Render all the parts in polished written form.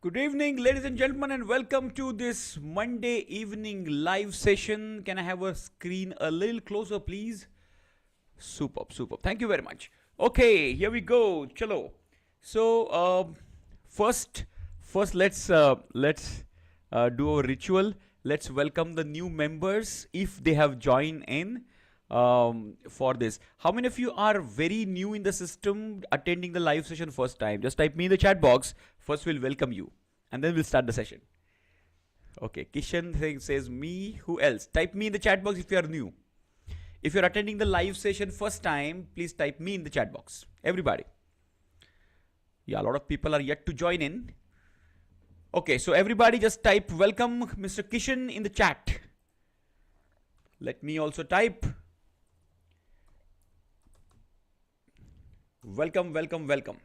Good evening, ladies and gentlemen, and welcome to this Monday evening live session. Can I have a screen a little closer, please? Superb, superb. Thank you very much. Okay, here we go. Chalo. So, first, let's do a ritual. Let's welcome the new members if they have joined in for this. How many of you are very new in the system, attending the live session first time? Just type me in the chat box. First, we'll welcome you, and then we'll start the session. Okay, Kishan says me. Who else? Type me in the chat box if you are new. If you're attending the live session first time, please type me in the chat box. Everybody. Yeah, a lot of people are yet to join in. Okay, so everybody just type welcome Mr. Kishan in the chat. Let me also type welcome, welcome, welcome.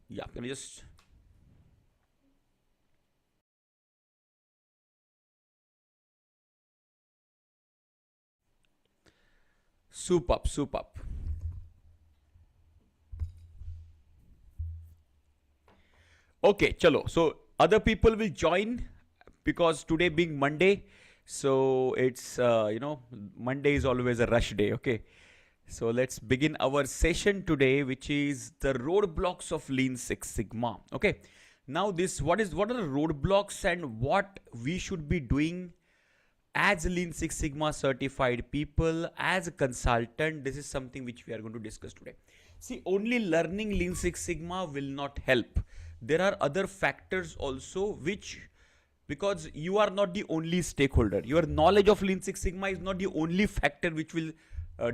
Yeah, can you just... Superb, superb. Okay, chalo. So other people will join because today being Monday, so it's Monday is always a rush day. Okay, so let's begin our session today, which is the roadblocks of Lean Six Sigma. Okay, now what are the roadblocks and what we should be doing as Lean Six Sigma certified people, as a consultant. This is something which we are going to discuss today. See, only learning Lean Six Sigma will not help. There are other factors also which, because you are not the only stakeholder, your knowledge of Lean Six Sigma is not the only factor which will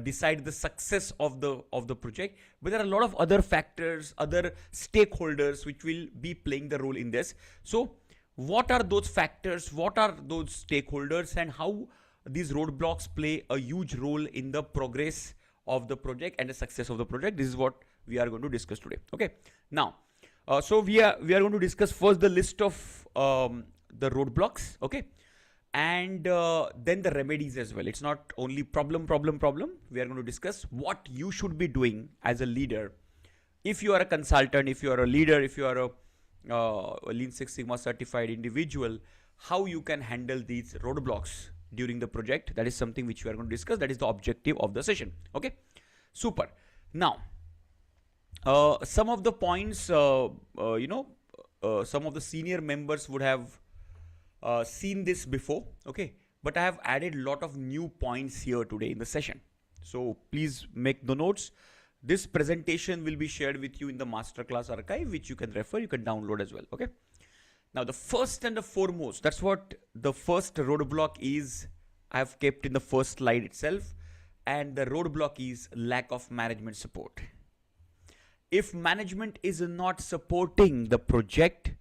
decide the success of the project, but there are a lot of other factors, other stakeholders which will be playing the role in this. So what are those factors, what are those stakeholders, and how these roadblocks play a huge role in the progress of the project and the success of the project? This is what we are going to discuss today. Okay, now so we are going to discuss first the list of the roadblocks, okay, and then the remedies as well. It's not only problem. We are going to discuss what you should be doing as a leader. If you are a consultant, if you are a leader, if you are a Lean Six Sigma certified individual, how you can handle these roadblocks during the project. That is something which we are going to discuss. That is the objective of the session. Okay, super. Now, some of the points, some of the senior members would have seen this before, okay, but I have added a lot of new points here today in the session. So please make the notes. This presentation will be shared with you in the masterclass archive, which you can refer, you can download as well. Okay. Now the first and the foremost, that's what the first roadblock is. I have kept in the first slide itself, and the roadblock is lack of management support. If management is not supporting the project,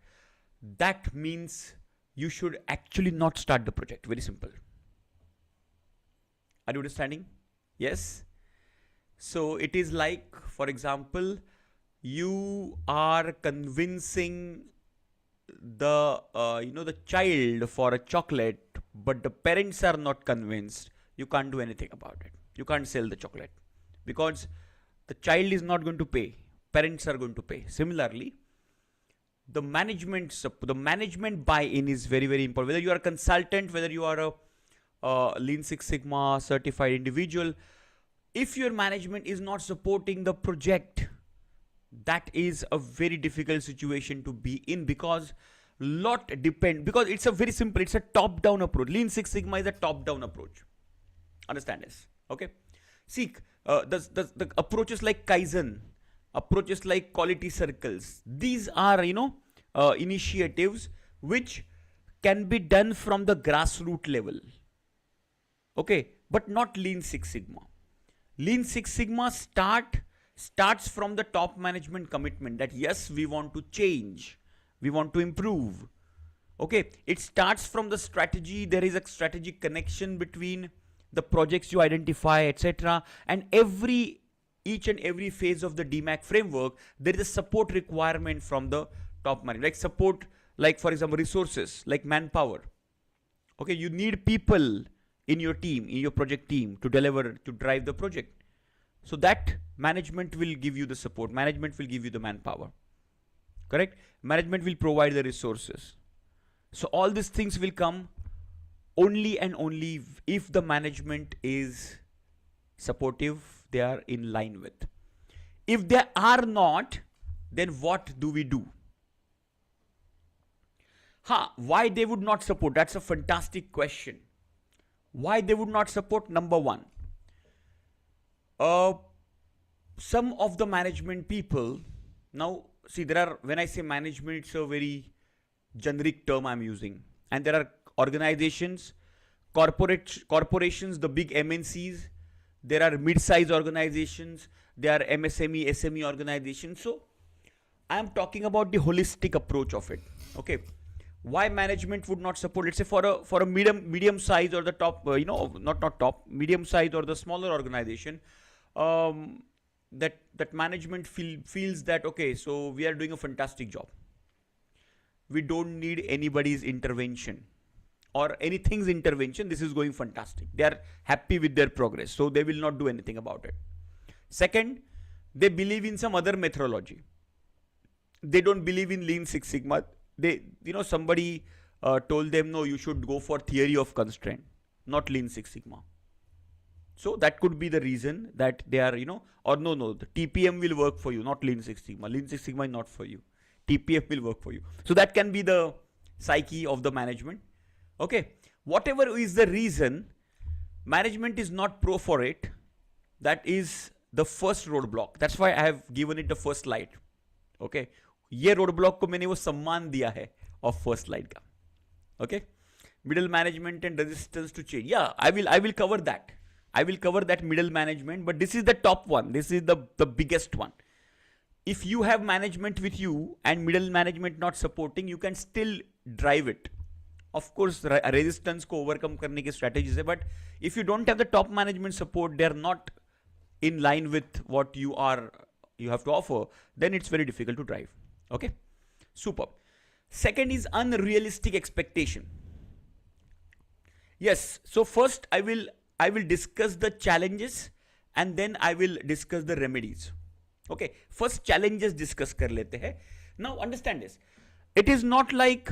that means you should actually not start the project. Very simple. Are you understanding? Yes. So it is like, for example, you are convincing the the child for a chocolate, but the parents are not convinced. You can't do anything about it. You can't sell the chocolate because the child is not going to pay. Parents are going to pay. Similarly, the management buy-in is very, very important. Whether you are a consultant, whether you are a Lean Six Sigma certified individual, if your management is not supporting the project, that is a very difficult situation to be in, because because it's a very simple, it's a top-down approach. Lean Six Sigma is a top-down approach. Understand this? Okay. See, the approaches like Kaizen, approaches like quality circles, these are initiatives which can be done from the grassroots level, okay, but not Lean Six Sigma. Lean Six Sigma starts from the top management commitment that yes, we want to change, we want to improve. Okay, it starts from the strategy. There is a strategic connection between the projects you identify, etc., and each and every phase of the DMAC framework, there is a support requirement from the top management, like support, like for example, resources, like manpower. Okay, you need people in your team, in your project team to deliver, to drive the project. So that management will give you the support. Management will give you the manpower. Correct? Management will provide the resources. So all these things will come only and only if the management is supportive, they are in line with. If they are not, then what do we do? Why they would not support? That's a fantastic question. Why they would not support? Number one, some of the management people, now see, there are, when I say management, it's a very generic term I'm using, and there are organizations, corporations, the big MNCs, there are mid-size organizations, there are MSME, SME organizations. So I am talking about the holistic approach of it. Okay, why management would not support? Let's say for a medium size or the top, not top, medium size or the smaller organization, that management feels that, okay, so we are doing a fantastic job. We don't need anybody's intervention or anything's intervention. This is going fantastic. They are happy with their progress, so they will not do anything about it. Second, they believe in some other methodology. They don't believe in Lean Six Sigma. Somebody told them, no, you should go for theory of constraint, not Lean Six Sigma. So that could be the reason that they are, or no, the TPM will work for you, not Lean Six Sigma. Lean Six Sigma is not for you. TPM will work for you. So that can be the psyche of the management. Okay. Whatever is the reason, management is not pro for it. That is the first roadblock. That's why I have given it the first slide. Okay. ये roadblock को मैंने वो सम्मान दिया है of first slide का. Okay. Middle management and resistance to change. Yeah, I will cover that. I will cover that middle management, but this is the top one. This is the biggest one. If you have management with you and middle management not supporting, you can still drive it. Of course, resistance को overcome करने की strategies है, but if you don't have the top management support, they are not in line with what you have to offer, then it's very difficult to drive. Okay, superb. Second is unrealistic expectation. Yes, so first I will discuss the challenges and then I will discuss the remedies. Okay, first challenges discuss kar lete hai. Now understand this. It is not like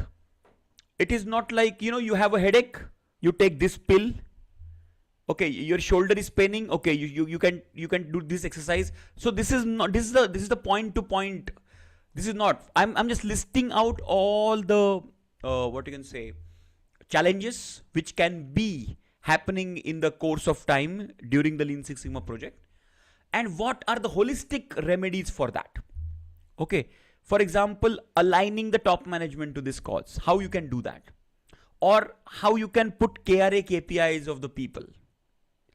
you have a headache, you take this pill. Okay, your shoulder is paining. Okay, you can do this exercise. So this is the point to point. This is not. I'm just listing out all the challenges which can be happening in the course of time during the Lean Six Sigma project, and what are the holistic remedies for that. Okay, for example, aligning the top management to this cause, how you can do that, or how you can put KRA KPIs of the people,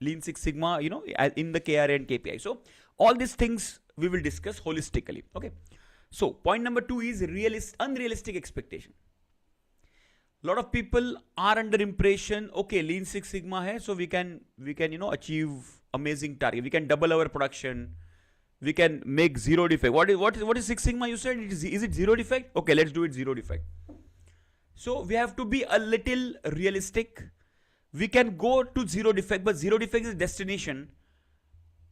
Lean Six Sigma, in the KRA and KPI. So all these things we will discuss holistically. Okay, so point number 2 is unrealistic expectation. A lot of people are under impression, okay, Lean Six Sigma hai, so we can achieve amazing target. We can double our production. We can make zero defect. What is Six Sigma? You said is it zero defect? Okay, let's do it zero defect. So we have to be a little realistic. We can go to zero defect, but zero defect is destination,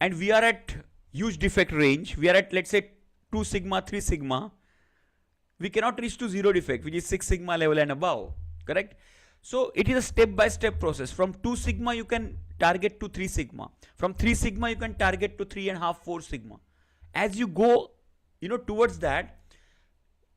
and we are at huge defect range. We are at, let's say, 2 sigma, 3 sigma. We cannot reach to zero defect, which is 6 sigma level and above. Correct? So it is a step-by-step process. From 2 sigma, you can target to 3 sigma. From 3 sigma, you can target to 3.5, 4 sigma. As you go, towards that,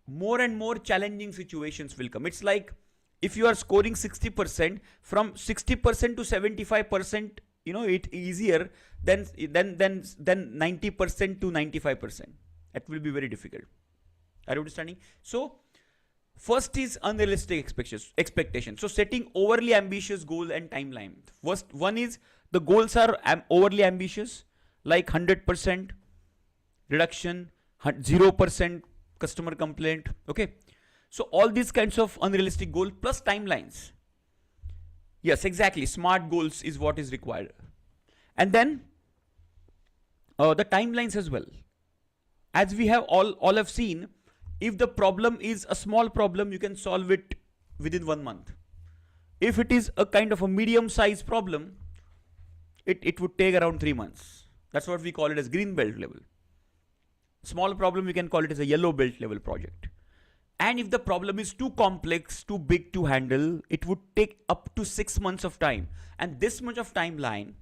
more and more challenging situations will come. It's like if you are scoring 60%, from 60% to 75%, it's easier than 90% to 95%. That will be very difficult. Are you understanding? So first is unrealistic expectations. So setting overly ambitious goal and timeline. First one is the goals are overly ambitious, like 100% reduction, 0% customer complaint. Okay. So all these kinds of unrealistic goals plus timelines. Yes, exactly. Smart goals is what is required. And then the timelines as well. As we have all have seen, if the problem is a small problem, you can solve it within 1 month. If it is a kind of a medium-sized problem, it would take around 3 months. That's what we call it as green belt level. Small problem, we can call it as a yellow belt level project. And if the problem is too complex, too big to handle, it would take up to 6 months of time. And this much of timeline,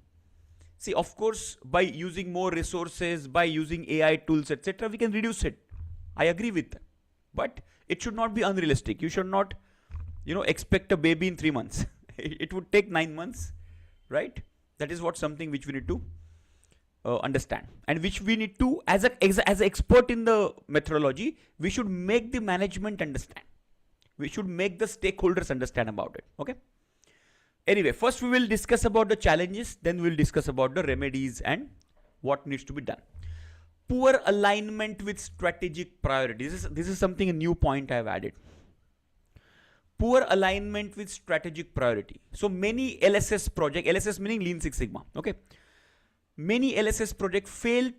see, of course, by using more resources, by using AI tools, etc., we can reduce it. I agree with that. But it should not be unrealistic. You should not, expect a baby in 3 months. It would take 9 months, right? That is what something which we need to understand, and which we need to, as an expert in the methodology, we should make the management understand. We should make the stakeholders understand about it. Okay. Anyway, first we will discuss about the challenges, then we will discuss about the remedies and what needs to be done. Poor alignment with strategic priorities. This is something, a new point I have added. Poor alignment with strategic priority. So many LSS project, LSS meaning Lean Six Sigma. Okay. Many LSS projects fail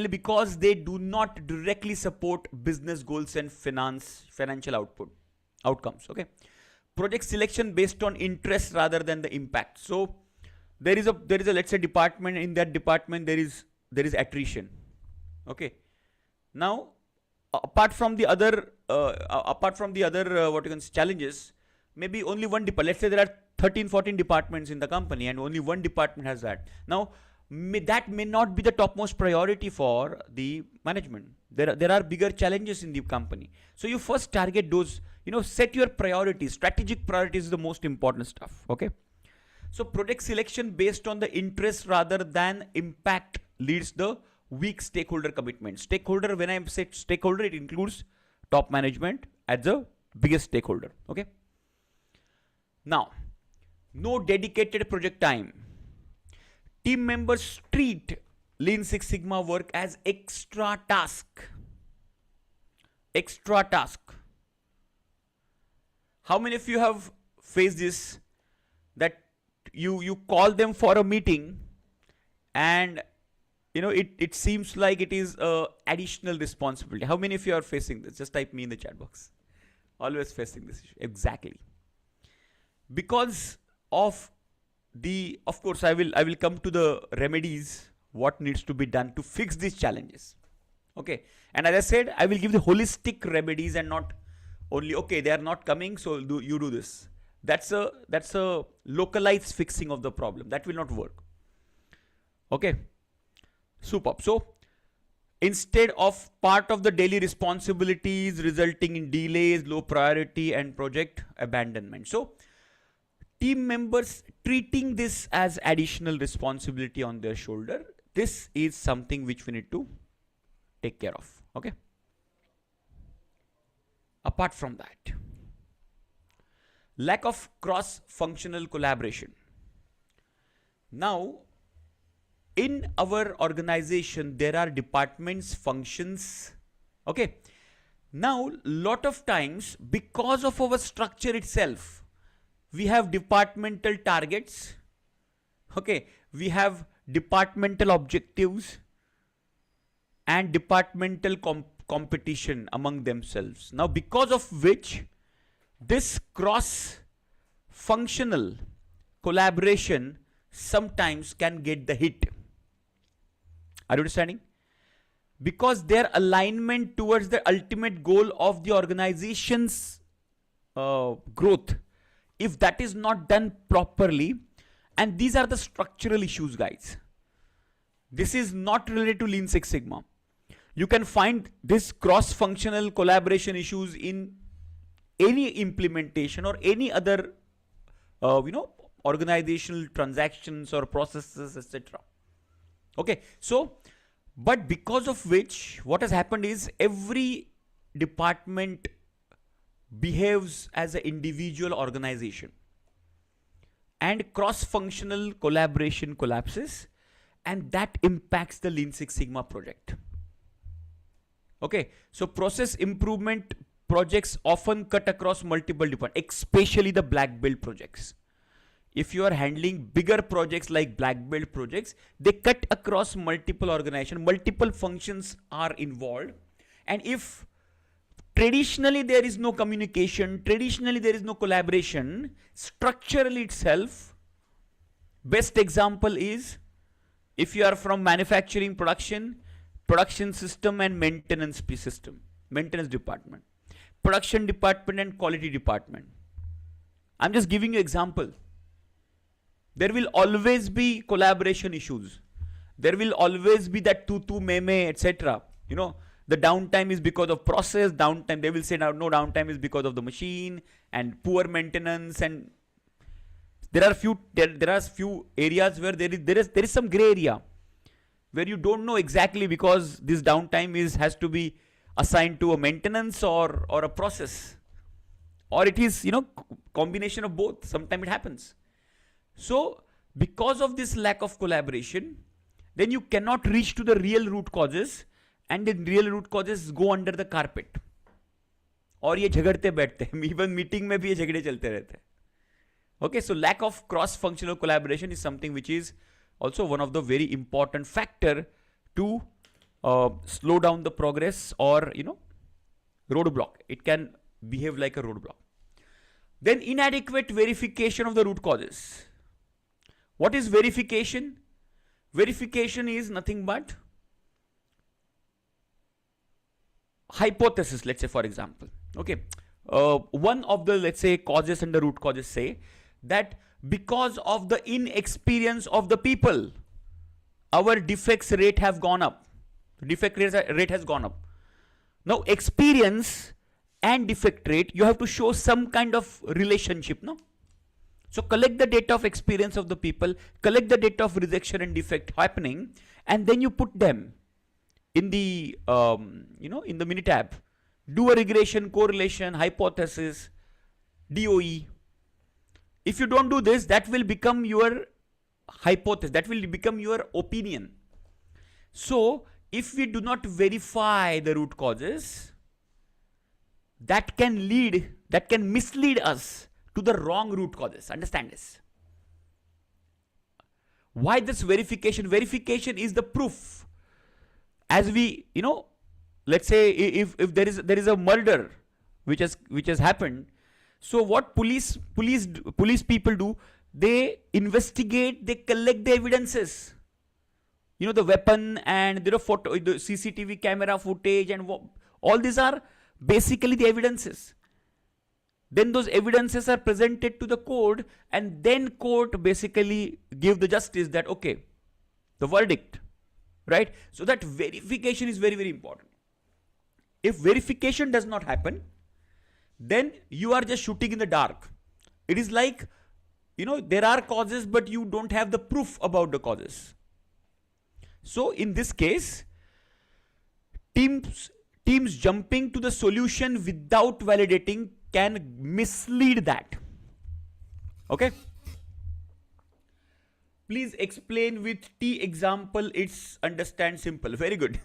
because they do not directly support business goals and financial outcomes. Okay. Project selection based on interest rather than the impact. So there is a let's say department. In that department there is attrition. Okay. Now apart from the other challenges, maybe only one department. Let's say there are 13-14 departments in the company and only one department has that. Now that may not be the topmost priority for the management. There are bigger challenges in the company. So you first target those, set your priorities. Strategic priorities is the most important stuff. Okay. So project selection based on the interest rather than impact leads the weak stakeholder commitment. Stakeholder, when I say stakeholder, it includes top management as the biggest stakeholder. Okay. Now, no dedicated project time. Team members treat Lean Six Sigma work as extra task. Extra task. How many of you have faced this, that you call them for a meeting and it seems like it is a additional responsibility? How many of you are facing this? Just type me in the chat box. Always facing this issue. Exactly. Because of course I will come to the remedies, what needs to be done to fix these challenges. Okay. And as I said, I will give the holistic remedies and not only, okay, they are not coming, so you do this. That's a localized fixing of the problem. That will not work. Okay. Superb. So instead of part of the daily responsibilities resulting in delays, low priority and project abandonment. So team members treating this as additional responsibility on their shoulder. This is something which we need to take care of. Okay. Apart from that, lack of cross-functional collaboration. Now, in our organization, there are departments, functions. Okay. Now, lot of times, because of our structure itself, we have departmental targets. Okay. We have departmental objectives and departmental competition among themselves. Now, because of which this cross-functional collaboration sometimes can get the hit. Are you understanding? Because their alignment towards the ultimate goal of the organization's growth, if that is not done properly, and these are the structural issues, guys. This is not related to Lean Six Sigma. You can find this cross-functional collaboration issues in any implementation or any other, organizational transactions or processes, etc. Okay. So, but because of which, what has happened is every department behaves as an individual organization and cross-functional collaboration collapses, and that impacts the Lean Six Sigma project. Okay. So process improvement projects often cut across multiple departments, especially the black belt projects. If you are handling bigger projects like black belt projects, they cut across multiple organizations, multiple functions are involved. And if traditionally there is no communication, traditionally there is no collaboration, structurally itself, best example is If you are from manufacturing, production system and maintenance system, maintenance department, production department and quality department. I'm just giving you example. There will always be collaboration issues. There will always be that tu meme, etc. The downtime is because of process. Downtime, they will say now no downtime is because of the machine and poor maintenance. And there are few areas where there is some gray area where you don't know exactly, because this downtime has to be assigned to a maintenance or a process, or it is combination of both. Sometimes it happens. So because of this lack of collaboration, then you cannot reach to the real root causes, and the real root causes go under the carpet. और ये झगड़ते बैठते हैं, even meeting में भी ये झगड़े चलते रहते हैं. Okay, so lack of cross-functional collaboration is something which is also one of the very important factor to slow down the progress, or roadblock. It can behave like a roadblock. Then inadequate verification of the root causes. What is verification? Verification is nothing but hypothesis, let's say, for example. Okay, one of the, let's say, causes and the root causes say that because of the inexperience of the people, our defects rate have gone up. Defect rate has gone up. Now experience and defect rate, you have to show some kind of relationship, no? So collect the data of experience of the people, collect the data of rejection and defect happening, and then you put them in the in the Minitab. Do a regression, correlation, hypothesis, DOE. If you don't do this, that will become your hypothesis, that will become your opinion. So if we do not verify the root causes, that can mislead us to the wrong root causes. Understand this. Why this verification? Verification is the proof. As we, let's say if there is a murder which has happened, so what police people do, they investigate, they collect the evidences, the weapon and the CCTV camera footage, and all these are basically the evidences. Then those evidences are presented to the court, and then court basically give the justice that okay, the verdict, right? So that verification is very, very important. If verification does not happen, then you are just shooting in the dark. It is like, there are causes, but you don't have the proof about the causes. So in this case, teams jumping to the solution without validating can mislead that. Okay? Please explain with T example, it's understand simple. Very good.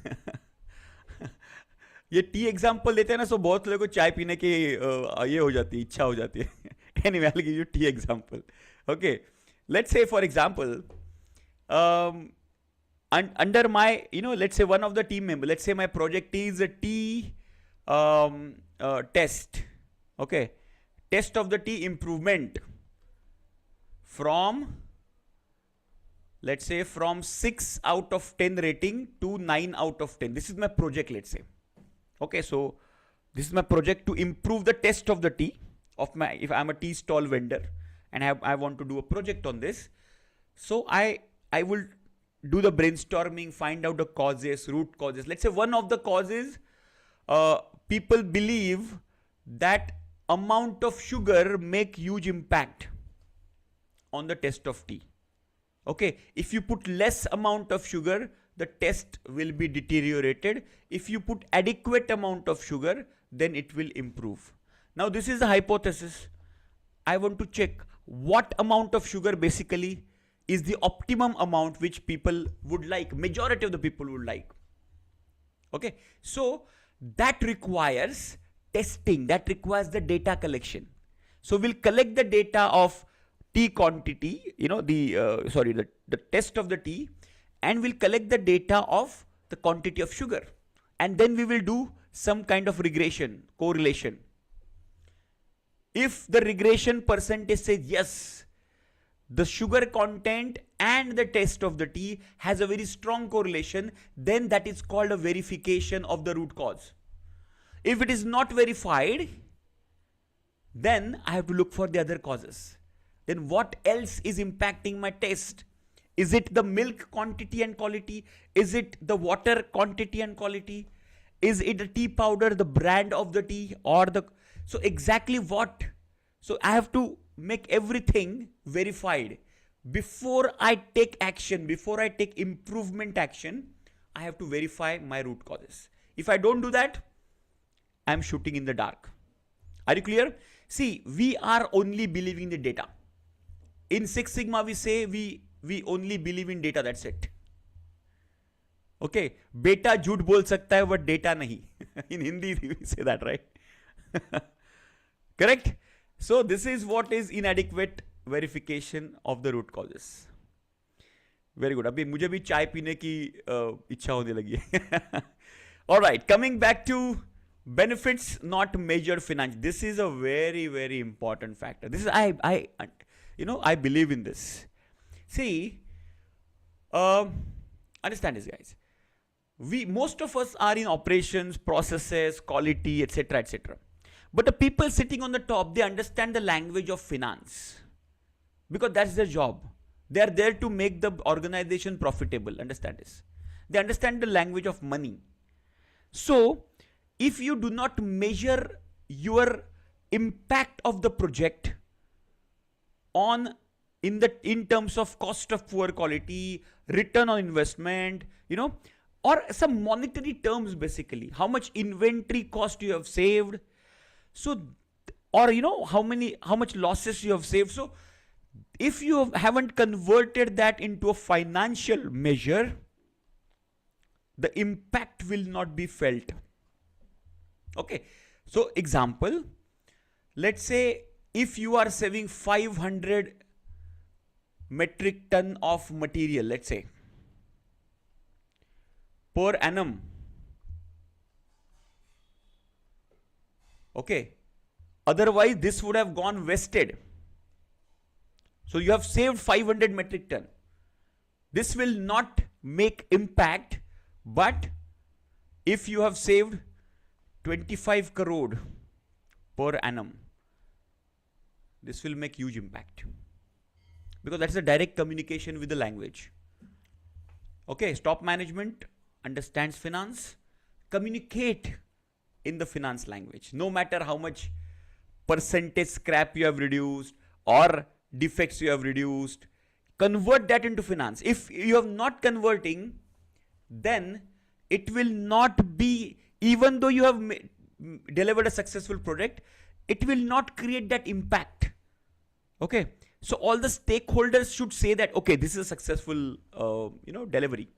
ये T example देते हैं ना, सो बहुत लोगों को चाय पीने की ये हो जाती है, इच्छा हो जाती है. Anyway, I'll give you tea example. Okay, let's say for example, under my, let's say one of the team member, let's say my project is a tea test. Okay, test of the tea improvement from, let's say, from 6 out of 10 rating to 9 out of 10. This is my project, let's say. Okay, so this is my project to improve the test of the tea of my, if I'm a tea stall vendor and I want to do a project on this. So I will do the brainstorming, find out the causes, root causes. Let's say one of the causes, people believe that amount of sugar make huge impact on the test of tea. Okay, if you put less amount of sugar, the test will be deteriorated. If you put adequate amount of sugar, then it will improve. Now this is a hypothesis. I want to check what amount of sugar basically is the optimum amount which people would like, majority of the people would like. Okay, so that requires testing, that requires the data collection. So we'll collect the data of tea quantity, the test of the tea, and we'll collect the data of the quantity of sugar, and then we will do some kind of regression, correlation. If the regression percentage says yes, the sugar content and the taste of the tea has a very strong correlation, then that is called a verification of the root cause. If it is not verified, then I have to look for the other causes. Then what else is impacting my taste? Is it the milk quantity and quality? Is it the water quantity and quality? Is it the tea powder, the brand of the tea, or the... So exactly what? So I have to make everything verified. Before I take action, before I take improvement action, I have to verify my root causes. If I don't do that, I'm shooting in the dark. Are you clear? See, we are only believing the data. In Six Sigma, we say we only believe in data, that's it. Okay, beta झूठ बोल सकता है but data नहीं. In Hindi we say that, right? Correct? So this is what is inadequate verification of the root causes. Very good. अभी मुझे भी चाय पीने की इच्छा होने लगी है. All right, coming back to benefits not measured financially. This is a very, very important factor. This is I believe in this. See, understand this, guys. Most of us are in operations, processes, quality, etc., etc. But the people sitting on the top, they understand the language of finance because that's their job. They are there to make the organization profitable. Understand this. They understand the language of money. So, if you do not measure your impact of the project in terms of cost of poor quality, return on investment, or some monetary terms, basically, how much inventory cost you have saved, so, or how much losses you have saved. So if you haven't converted that into a financial measure, the impact will not be felt. Okay, so example, let's say if you are saving 500 metric ton of material, let's say, per annum. Okay, otherwise this would have gone wasted. So you have saved 500 metric ton. This will not make impact, but if you have saved 25 crore per annum, this will make huge impact because that's a direct communication with the language. Okay, top management understands finance, communicate in the finance language. No matter how much percentage scrap you have reduced or defects you have reduced, convert that into finance. If you are not converting, then it will not be, even though you have delivered a successful product, it will not create that impact. Okay, so all the stakeholders should say that, okay, this is a successful delivery.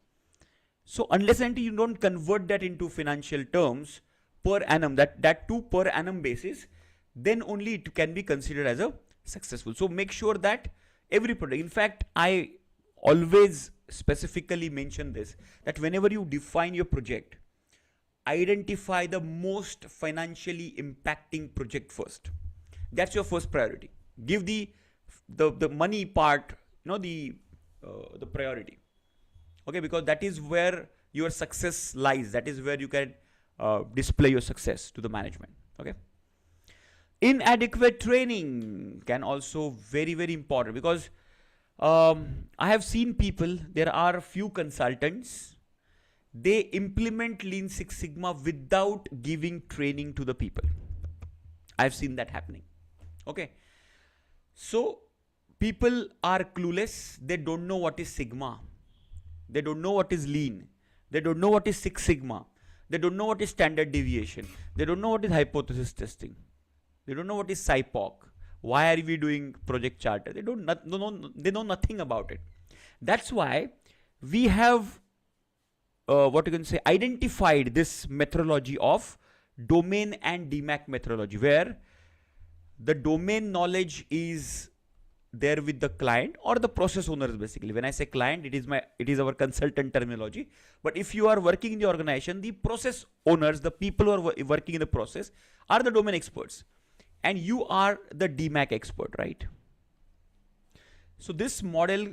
So unless and until you don't convert that into financial terms per annum, that too per annum basis, then only it can be considered as a successful. So make sure that every product, in fact, I always specifically mention this, that whenever you define your project, identify the most financially impacting project first. That's your first priority. Give the money part, the priority. Okay, because that is where your success lies. That is where you can display your success to the management. Okay. Inadequate training can also very, very important because I have seen people, there are a few consultants, they implement Lean Six Sigma without giving training to the people. I've seen that happening. Okay. So people are clueless. They don't know what is Sigma. They don't know what is Lean. They don't know what is Six Sigma. They don't know what is standard deviation. They don't know what is hypothesis testing. They don't know what is SIPOC. Why are we doing project charter? They know nothing about it. That's why we have identified this methodology of domain and DMAC methodology, where the domain knowledge is there with the client or the process owners. Basically, when I say client, it is our consultant terminology. But if you are working in the organization, the process owners, the people who are working in the process, are the domain experts, and you are the DMAC expert, right? So this model,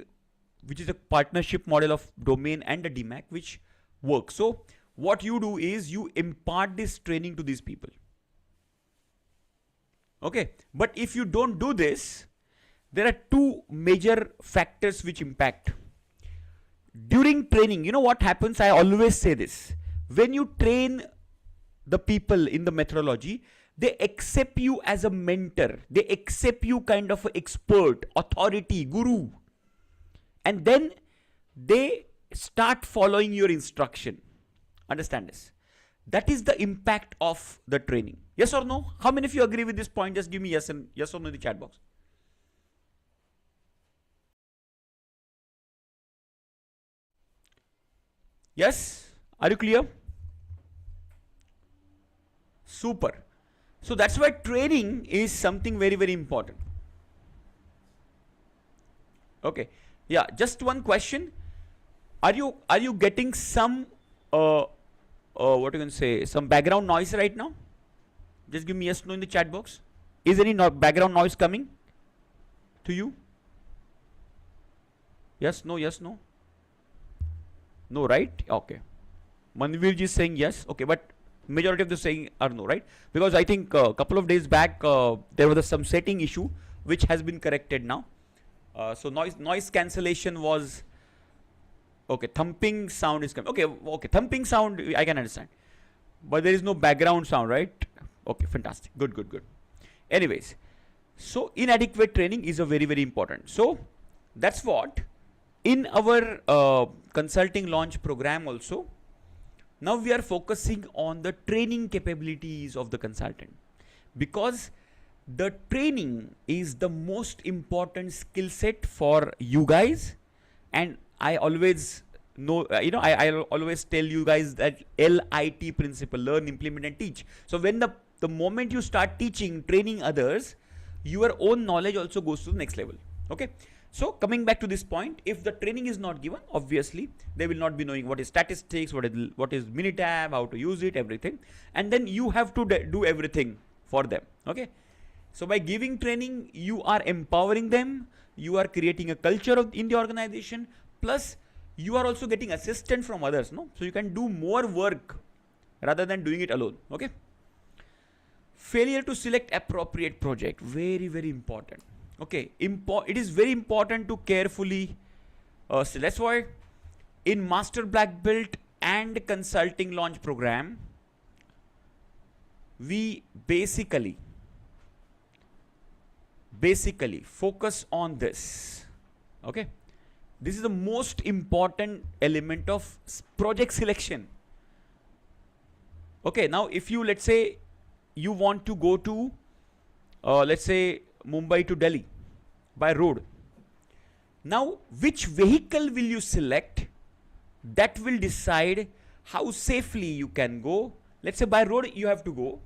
which is a partnership model of domain and a DMAC, which works. So what you do is you impart this training to these people. Okay, but if you don't do this, there are two major factors which impact. During training, you know what happens? I always say this. When you train the people in the methodology, they accept you as a mentor. They accept you kind of an expert, authority, guru. And then they start following your instruction. Understand this. That is the impact of the training. Yes or no? How many of you agree with this point? Just give me yes or no in the chat box. Yes? Are you clear? Super. So that's why training is something very, very important. Okay. Yeah, just one question. Are you getting some what you can say, some background noise right now? Just give me yes no in the chat box. Is any background noise coming to you? Yes, no, yes, no. No, right? Okay. Manvir ji is saying yes. Okay, but majority of the saying are no, right? Because I think a couple of days back there was some setting issue which has been corrected now. So noise cancellation was okay. Thumping sound is coming. Okay, thumping sound I can understand, but there is no background sound, right? Okay, fantastic. Good. Anyways, so inadequate training is a very, very important. So that's what in our consulting launch program also. Now we are focusing on the training capabilities of the consultant, because the training is the most important skill set for you guys. And I always know, I always tell you guys that LIT principle, learn, implement and teach. So when the moment you start teaching, training others, your own knowledge also goes to the next level. Okay. So coming back to this point, if the training is not given, obviously they will not be knowing what is statistics, what is Minitab, how to use it, everything. And then you have to do everything for them. Okay. So by giving training, you are empowering them, you are creating a culture in the organization, plus you are also getting assistance from others, no? So you can do more work rather than doing it alone. Okay. Failure to select appropriate project, very, very important. Okay, it is very important to carefully so that's why in Master Black Belt and Consulting Launch Program, we basically focus on this. Okay, this is the most important element of project selection. Okay, now if you, let's say you want to go to let's say Mumbai to Delhi by road. Now which vehicle will you select? That will decide how safely you can go. Let's say by road you have to go,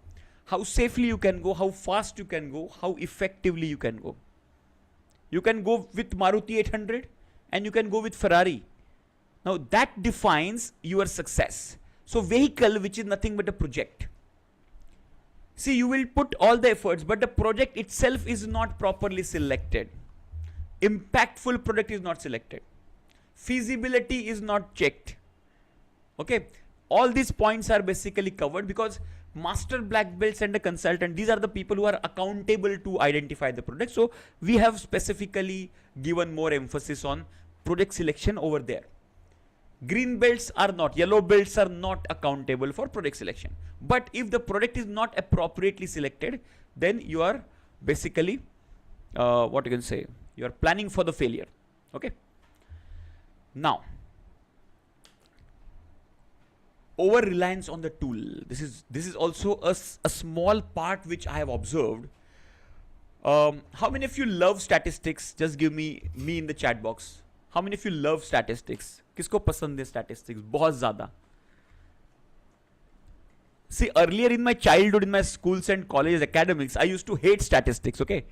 how safely you can go, how fast you can go, how effectively you can go. You can go with Maruti 800 and you can go with Ferrari. Now that defines your success. So vehicle, which is nothing but a project. See, you will put all the efforts, but the project itself is not properly selected. Impactful project is not selected. Feasibility is not checked. Okay, all these points are basically covered, because Master Black Belts and the consultant, these are the people who are accountable to identify the project. So we have specifically given more emphasis on project selection over there. Green belts are not, yellow belts are not accountable for project selection. But if the project is not appropriately selected, then you are basically, what you can say, you are planning for the failure. Okay. Now, over reliance on the tool. This is also a small part which I have observed. How many of you love statistics? Just give me in the chat box. How many of you love statistics? किसको पसंद है statistics? बहुत ज़्यादा. See, earlier in my childhood, in my schools and colleges, academics, I used to hate statistics, okay?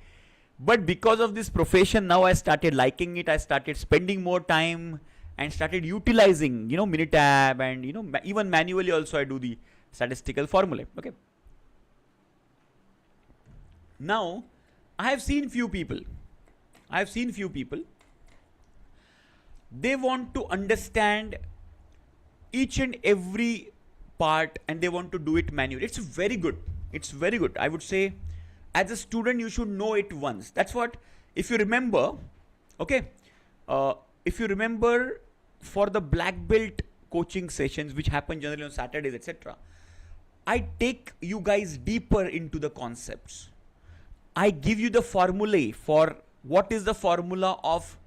But because of this profession, now I started liking it. I started spending more time and started utilizing, Minitab, and, even manually also I do the statistical formulae, okay? Now, I have seen few people they want to understand each and every part and they want to do it manually. It's very good. It's very good. I would say as a student, you should know it once. That's what, if you remember, okay, if you remember for the black belt coaching sessions, which happen generally on Saturdays, etc., I take you guys deeper into the concepts. I give you the formulae for what is the formula of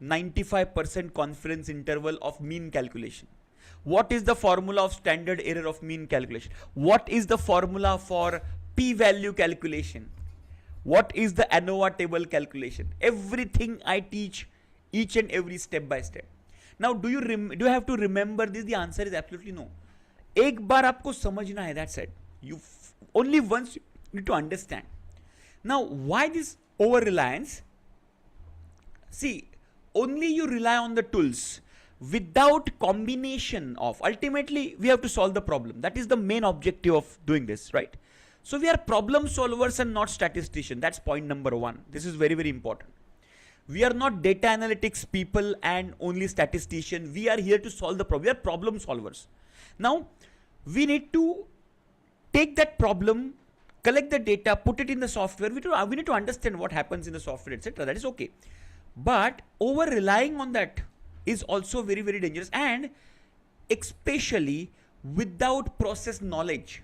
95% confidence interval of mean calculation. What is the formula of standard error of mean calculation? What is the formula for p-value calculation? What is the ANOVA table calculation? Everything I teach each and every step by step. Now, do you have to remember this? The answer is absolutely no. एक बार आपको समझना है, that's it. You only once you need to understand. Now, why this over reliance? See, only you rely on the tools without combination of, ultimately we have to solve the problem. That is the main objective of doing this, right? So we are problem solvers and not statisticians. That's point number one. This is very, very important. We are not data analytics people and only statistician. We are here to solve the problem. We are problem solvers. Now, we need to take that problem, collect the data, put it in the software. We need to understand what happens in the software, etc. That is okay. But over relying on that is also very, very dangerous, and especially without process knowledge.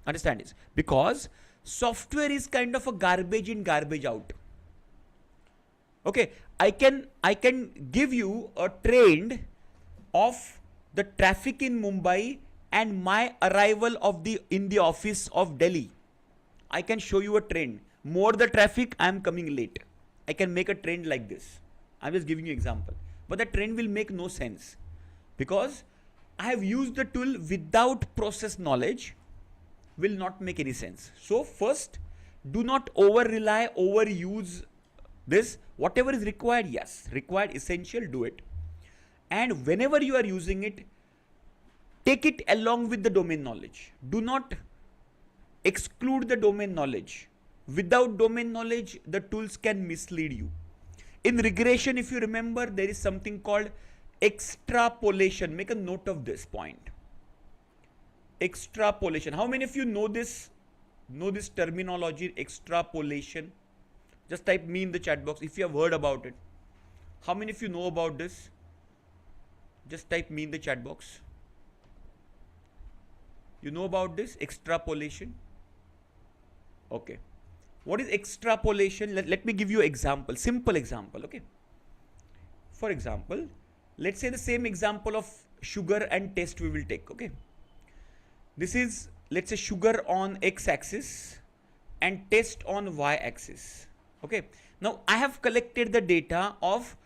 Understand this? Because software is kind of a garbage in, garbage out. Okay, I can give you a trend of the traffic in Mumbai and my arrival in the office of Delhi. I can show you a trend. More the traffic, I am coming late. I can make a trend like this. I'm just giving you an example. But the trend will make no sense because I have used the tool without process knowledge, will not make any sense. So first, do not over rely, overuse this. Whatever is required, yes, required, essential, do it. And whenever you are using it, take it along with the domain knowledge. Do not exclude the domain knowledge. Without domain knowledge, the tools can mislead you. In regression, if you remember, there is something called extrapolation. Make a note of this point. Extrapolation. How many of you know this terminology, extrapolation? Just type me in the chat box if you have heard about it. How many of you know about this? Just type me in the chat box. You know about this extrapolation? Okay. What is extrapolation? Let me give you an example, simple example, okay? For example, let's say the same example of sugar and taste we will take, okay? This is, let's say, sugar on x-axis and taste on y-axis, okay? Now, I have collected the data of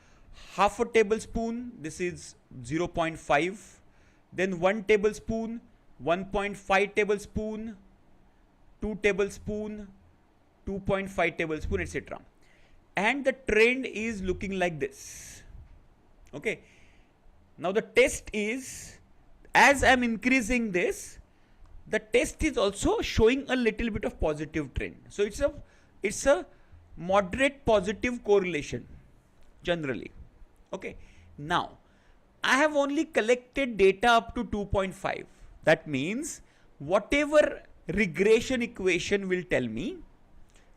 half a tablespoon, this is 0.5, then 1 tablespoon, 1.5 tablespoon, 2 tablespoon, 2.5 tablespoon, etc. And the trend is looking like this. Okay. Now the test is, as I'm increasing this, the test is also showing a little bit of positive trend. So it's a moderate positive correlation generally. Okay. Now I have only collected data up to 2.5. That means whatever regression equation will tell me,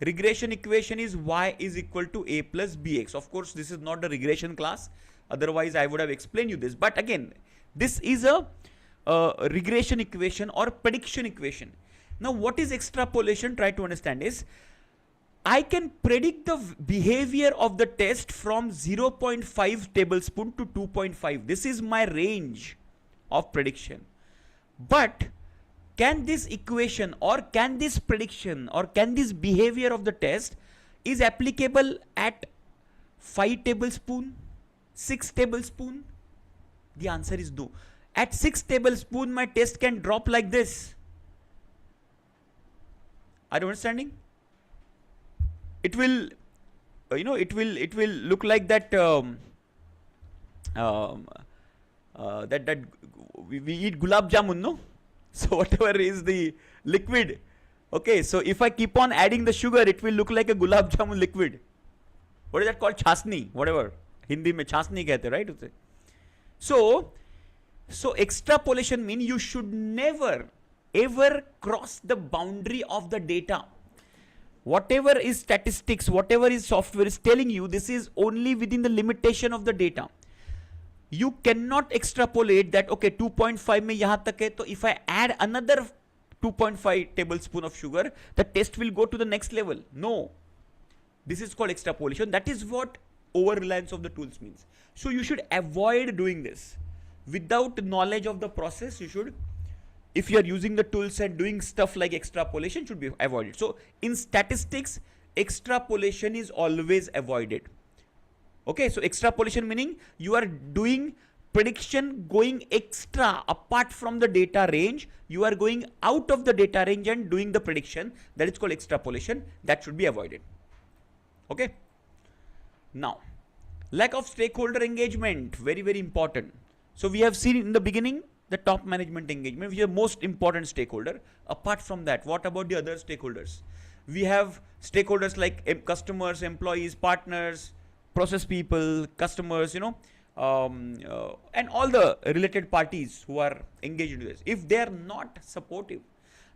regression equation is y is equal to a plus bx. Of course, this is not a regression class. Otherwise, I would have explained you this. But again, this is a regression equation or prediction equation. Now, what is extrapolation? Try to understand is, I can predict the behavior of the test from 0.5 tablespoon to 2.5. This is my range of prediction. But can this equation or can this prediction or can this behavior of the test is applicable at 5 tablespoon, 6 tablespoon? The answer is no. At 6 tablespoon, my test can drop like this. Are you understanding? It will, it will look like that. That we eat gulab jamun, no? So whatever is the liquid, okay, so if I keep on adding the sugar, it will look like a gulab jamun liquid. What is that called? Chasni, whatever. Hindi में छाछ नहीं कहते, right उसे. So extrapolation means you should never ever cross the boundary of the data. Whatever is statistics, whatever is software is telling you, this is only within the limitation of the data. You cannot extrapolate that, okay, 2.5 में यहाँ तक है, तो if I add another 2.5 tablespoon of sugar, the test will go to the next level. No. This is called extrapolation. That is what over-reliance of the tools means. So you should avoid doing this. Without knowledge of the process, you should, if you are using the tools and doing stuff like extrapolation, should be avoided. So in statistics, extrapolation is always avoided. Okay, so extrapolation meaning you are doing prediction going extra apart from the data range. You are going out of the data range and doing the prediction. That is called extrapolation. That should be avoided. Okay. Now, lack of stakeholder engagement, very, very important. So we have seen in the beginning the top management engagement, which is the most important stakeholder. Apart from that, what about the other stakeholders? We have stakeholders like customers, employees, partners, process people, customers, and all the related parties who are engaged in this. If they are not supportive,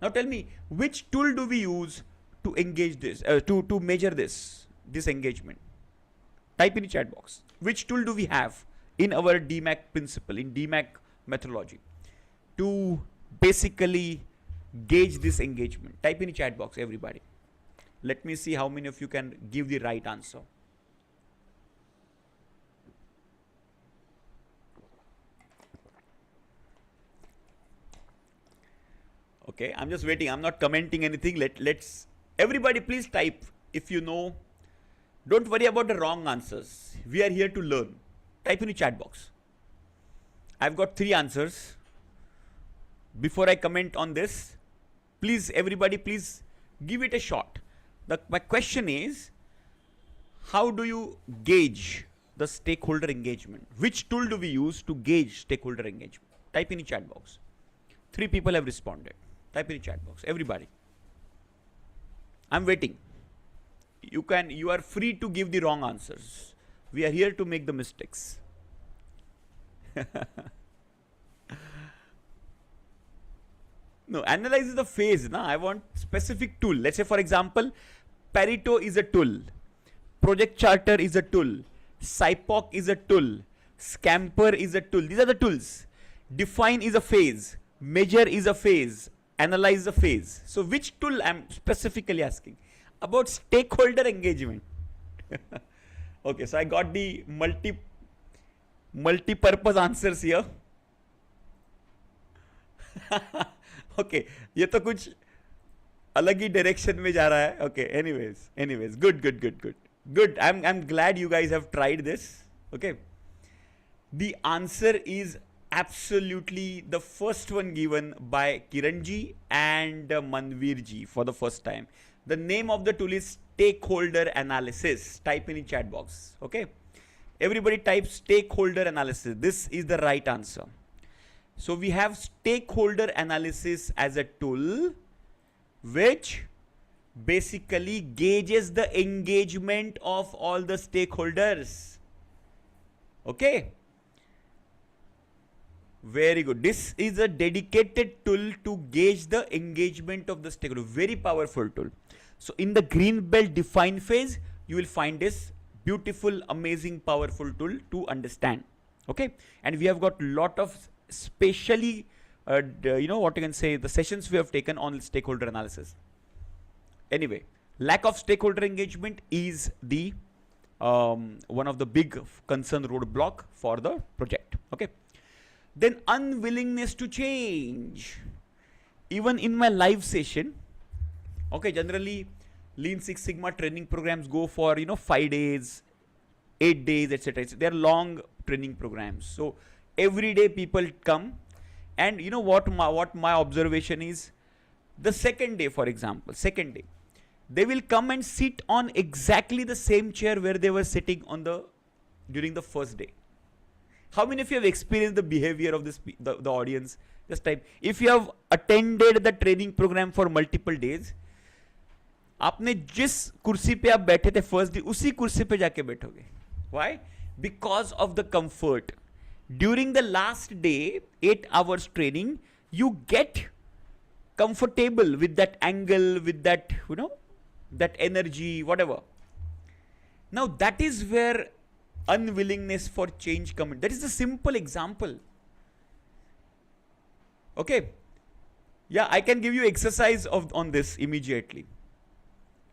now tell me, which tool do we use to engage this, to measure this engagement? Type in the chat box. Which tool do we have in our DMAC principle, in DMAC methodology, to basically gauge this engagement? Type in the chat box, everybody. Let me see how many of you can give the right answer. Okay, I'm just waiting. I'm not commenting anything. Let's everybody please type if you know. Don't worry about the wrong answers. We are here to learn. Type in the chat box. I've got 3 answers. Before I comment on this, please, everybody, please give it a shot. My question is, how do you gauge the stakeholder engagement? Which tool do we use to gauge stakeholder engagement? Type in the chat box. 3 people have responded. Type in the chat box. Everybody. I'm waiting. You are free to give the wrong answers. We are here to make the mistakes. No, analyze the phase. I want specific tool. Let's say, for example, Pareto is a tool. Project Charter is a tool. SIPOC is a tool. Scamper is a tool. These are the tools. Define is a phase. Measure is a phase. Analyze the phase. So which tool I'm specifically asking? About stakeholder engagement. Okay, so I got the multi-purpose answers here. Okay, ये तो कुछ अलग ही direction में जा रहा है. Okay, anyways, good. I'm glad you guys have tried this. Okay, the answer is absolutely the first one given by Kiranji and Manvirji for the first time. The name of the tool is stakeholder analysis. Type in the chat box. Okay, everybody type stakeholder analysis. This is the right answer. So we have stakeholder analysis as a tool which basically gauges the engagement of all the stakeholders. Okay, very good. This is a dedicated tool to gauge the engagement of the stakeholder. Very powerful tool. So in the green belt define phase, you will find this beautiful, amazing, powerful tool to understand. Okay, and we have got lot of specially, what you can say, the sessions we have taken on stakeholder analysis. Anyway, lack of stakeholder engagement is the one of the big concern roadblock for the project. Okay, then unwillingness to change. Even in my live session, okay, generally Lean Six Sigma training programs go for 5 days, 8 days, etc. They are long training programs. So every day people come, and what my observation is, the second day, for example, they will come and sit on exactly the same chair where they were sitting during the first day. How many of you have experienced the behavior of the audience? Just type. If you have attended the training program for multiple days, आपने जिस कुर्सी पे आप बैठे थे first day, उसी कुर्सी पे जाके बैठोगे. Why? because of the comfort. During the last day, 8 hours training, you get comfortable with that angle, with that, that energy, whatever. Now that is where unwillingness for change comes in. That is the simple example. Okay. Yeah, I can give you exercise on this immediately.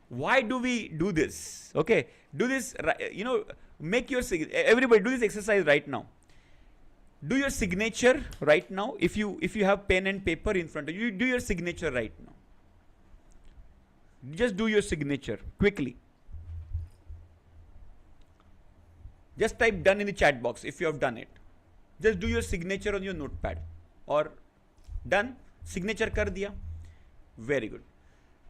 Why do we do this? Okay, do this, make your, everybody do this exercise right now. Do your signature right now. If you have pen and paper in front of you, do your signature right now. Just do your signature quickly. Just type done in the chat box if you have done it. Just do your signature on your notepad. Or done, signature kar diya. Very good.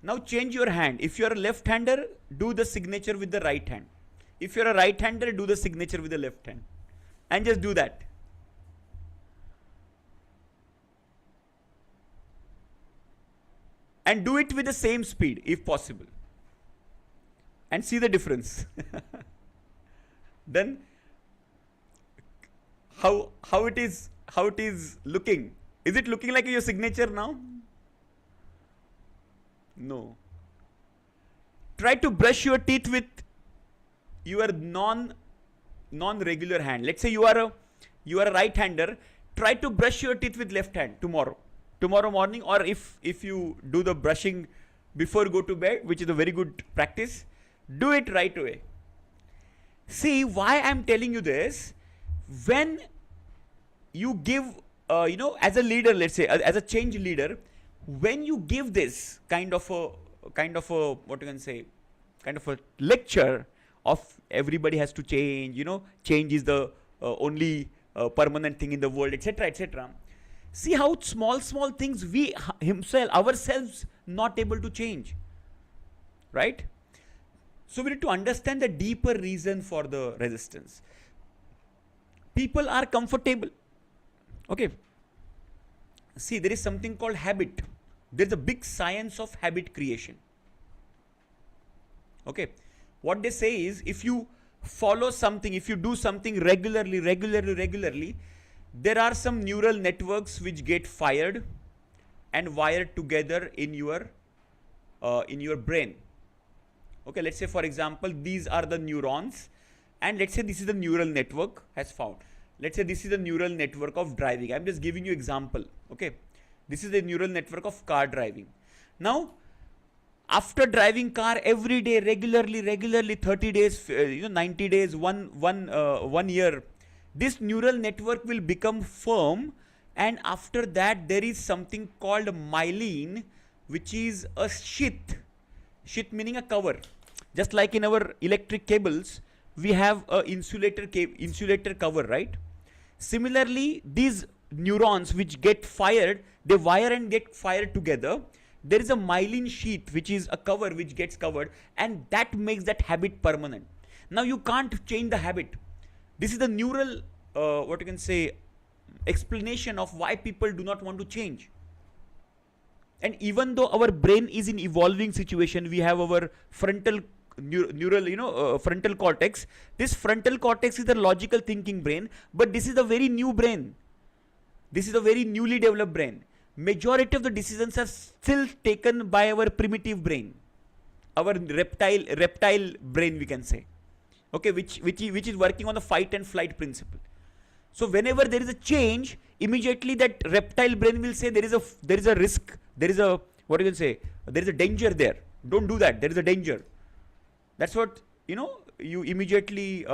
Now change your hand. If you are a left-hander, do the signature with the right hand. If you are a right-hander, do the signature with the left hand. And just do that. And do it with the same speed if possible. And see the difference. Then how it is looking? Is it looking like your signature now? No. Try to brush your teeth with your non-regular hand. Let's say you are a right-hander. Try to brush your teeth with left hand tomorrow morning, or if you do the brushing before go to bed, which is a very good practice, do it right away. See why I'm telling you this. When you give, as a leader, let's say as a change leader, when you give this kind of a what you can say, kind of a lecture of everybody has to change, change is the only permanent thing in the world, etc., etc. See how small things we ourselves not able to change, right? So we need to understand the deeper reason for the resistance. People are comfortable. Okay. See, there is something called habit. There's a big science of habit creation. Okay. What they say is, if you follow something, if you do something regularly, there are some neural networks which get fired and wired together in your brain. Okay, let's say for example, these are the neurons, and let's say this is the neural network has found. Let's say this is the neural network of driving. I'm just giving you example. Okay, this is the neural network of car driving. Now, after driving car every day, regularly, 30 days, 90 days, one year, this neural network will become firm, and after that there is something called myelin, which is a sheath meaning a cover. Just like in our electric cables, we have a insulator cover, right? Similarly, these neurons which get fired, they wire and get fired together. There is a myelin sheath, which is a cover which gets covered, and that makes that habit permanent. Now you can't change the habit. This is the neural, what you can say, explanation of why people do not want to change. And even though our brain is in evolving situation, we have our frontal frontal cortex. This frontal cortex is the logical thinking brain, but this is a very new brain. This is a very newly developed brain. Majority of the decisions are still taken by our primitive brain, our reptile brain, we can say. Okay, which is working on the fight and flight principle. So whenever there is a change, immediately that reptile brain will say there is a risk, there is a, what you can say, there is a danger there. Don't do that. There is a danger. That's what, you immediately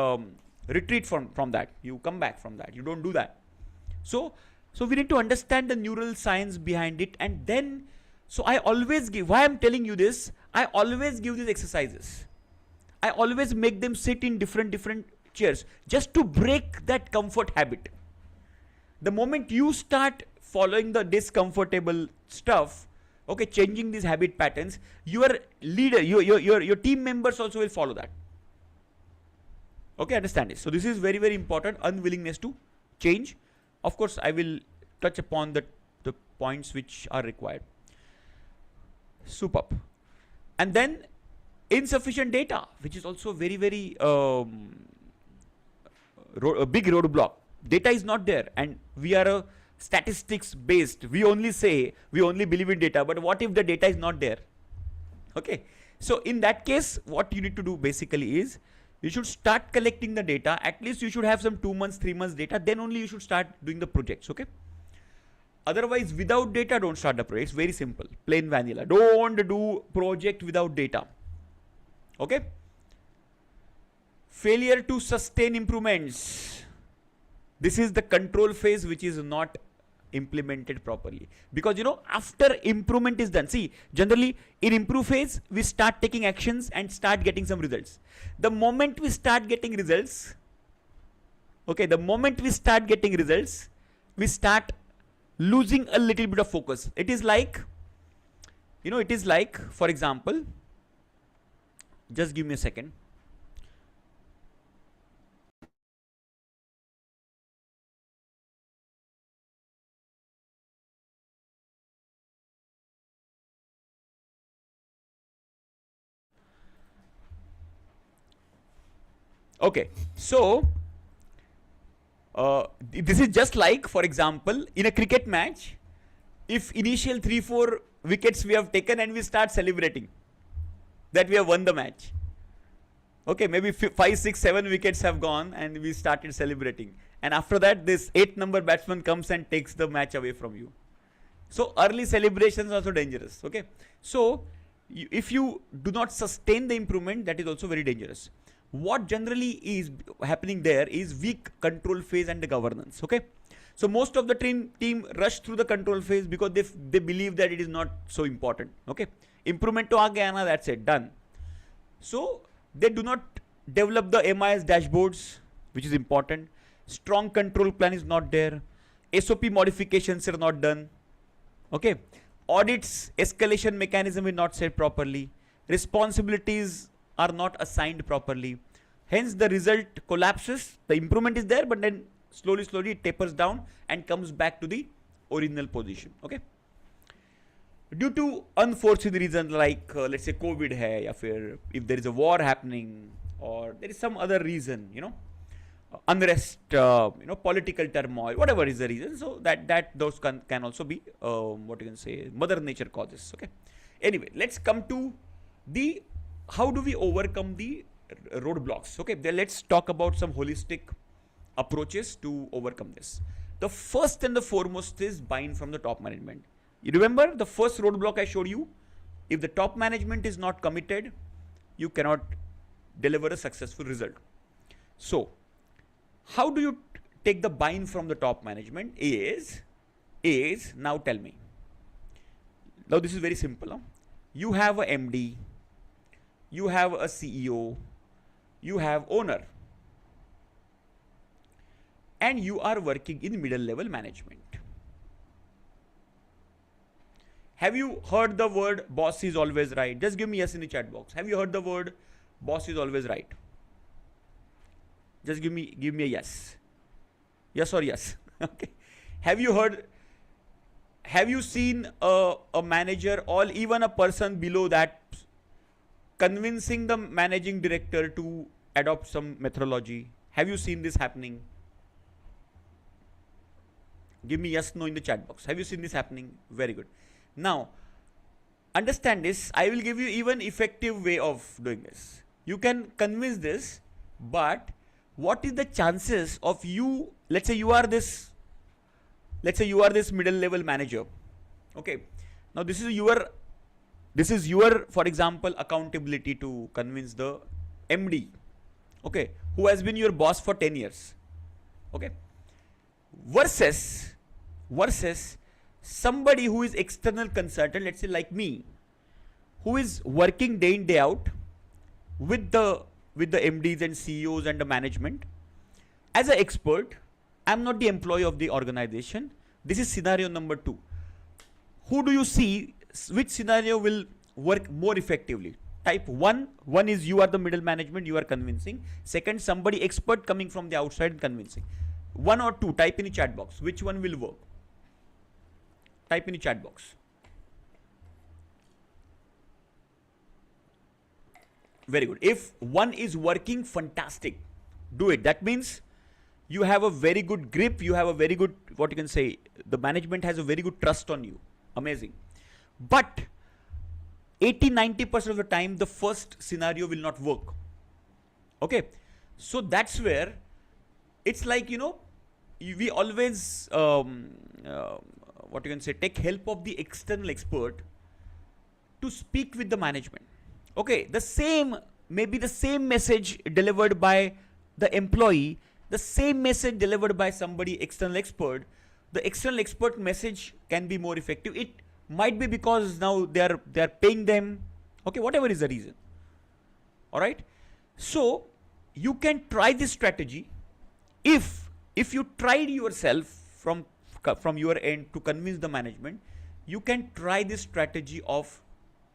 retreat from that. You come back from that. You don't do that. So we need to understand the neural science behind it, and then, so I always give, why I'm telling you this, I always give these exercises. I always make them sit in different chairs just to break that comfort habit. The moment you start following the discomfortable stuff, okay, changing these habit patterns, your leader, your team members also will follow that. Okay, understand this. So this is very, very important, unwillingness to change. Of course, I will touch upon the points which are required. Superb. And then insufficient data, which is also very, very a big roadblock. Data is not there, and we are a statistics based. We only say we only believe in data, but what if the data is not there? Okay, so in that case, what you need to do basically is you should start collecting the data. At least you should have some 2 months, 3 months data. Then only you should start doing the projects. Okay. Otherwise, without data, don't start the project. It's very simple, plain vanilla. Don't do project without data. Okay. Failure to sustain improvements. This is the control phase which is not implemented properly, because after improvement is done, see, generally in improve phase we start taking actions and start getting some results. The moment we start getting results, okay, the moment we start getting results, we start losing a little bit of focus. It is like, for example, just give me a second. Okay, so this is just like, for example, in a cricket match, if initial 3-4 wickets we have taken and we start celebrating that we have won the match. Okay, maybe 5, 6, 7 wickets have gone and we started celebrating. And after that, this 8 number batsman comes and takes the match away from you. So early celebrations are also dangerous. Okay, so if you do not sustain the improvement, that is also very dangerous. What generally is happening there is weak control phase and the governance. Okay, so most of the team rush through the control phase because they believe that it is not so important. Okay, improvement to aa gaya na, that's it, done. So they do not develop the MIS dashboards, which is important. Strong control plan is not there. SOP modifications are not done. Okay, audits escalation mechanism is not set properly. Responsibilities are not assigned properly. Hence the result collapses. The improvement is there, but then slowly it tapers down and comes back to the original position. Okay, due to unforeseen reasons like let's say COVID hai, ya fir if there is a war happening, or there is some other reason, unrest, political turmoil, whatever is the reason, so that those can also be what you can say, mother nature causes. Okay, anyway, let's come to the how do we overcome the roadblocks. Okay, then let's talk about some holistic approaches to overcome this. The first and the foremost is buy-in from the top management. You remember the first roadblock I showed you? If the top management is not committed, you cannot deliver a successful result. So how do you take the buy-in from the top management is now tell me. Now this is very simple. Huh? You have a MD, you have a CEO, you have owner, and you are working in middle level management. Have you heard the word boss is always right? Just give me yes in the chat box. Have you heard the word boss is always right? Just give me a yes. Yes or yes. Okay. Have you seen a manager or even a person below that convincing the managing director to adopt some methodology? Have you seen this happening? Give me yes, no in the chat box. Have you seen this happening? Very good. Now, understand this. I will give you even effective way of doing this. You can convince this, but what is the chances of you, let's say you are this middle level manager. Okay. Now this is your, for example, accountability to convince the MD, okay, who has been your boss for 10 years. Okay. Versus somebody who is external consultant, let's say like me, who is working day in, day out with the MDs and CEOs and the management. As an expert, I'm not the employee of the organization. This is scenario number 2. Who do you see, which scenario will work more effectively? Type 1 is you are the middle management, you are convincing. Second, somebody expert coming from the outside convincing. 1 or 2, type in the chat box. Which one will work? Type in the chat box. Very good. If 1 is working, fantastic. Do it. That means you have a very good grip, you have a very good, what you can say, the management has a very good trust on you. Amazing. But 80-90% of the time, the first scenario will not work. Okay. So that's where it's like, we always, what you can say, take help of the external expert to speak with the management. Okay. Maybe the same message delivered by the employee, the same message delivered by somebody external expert, the external expert message can be more effective. It might be because now they are paying them, okay, whatever is the reason. All right. So you can try this strategy. If you tried yourself from your end to convince the management, you can try this strategy of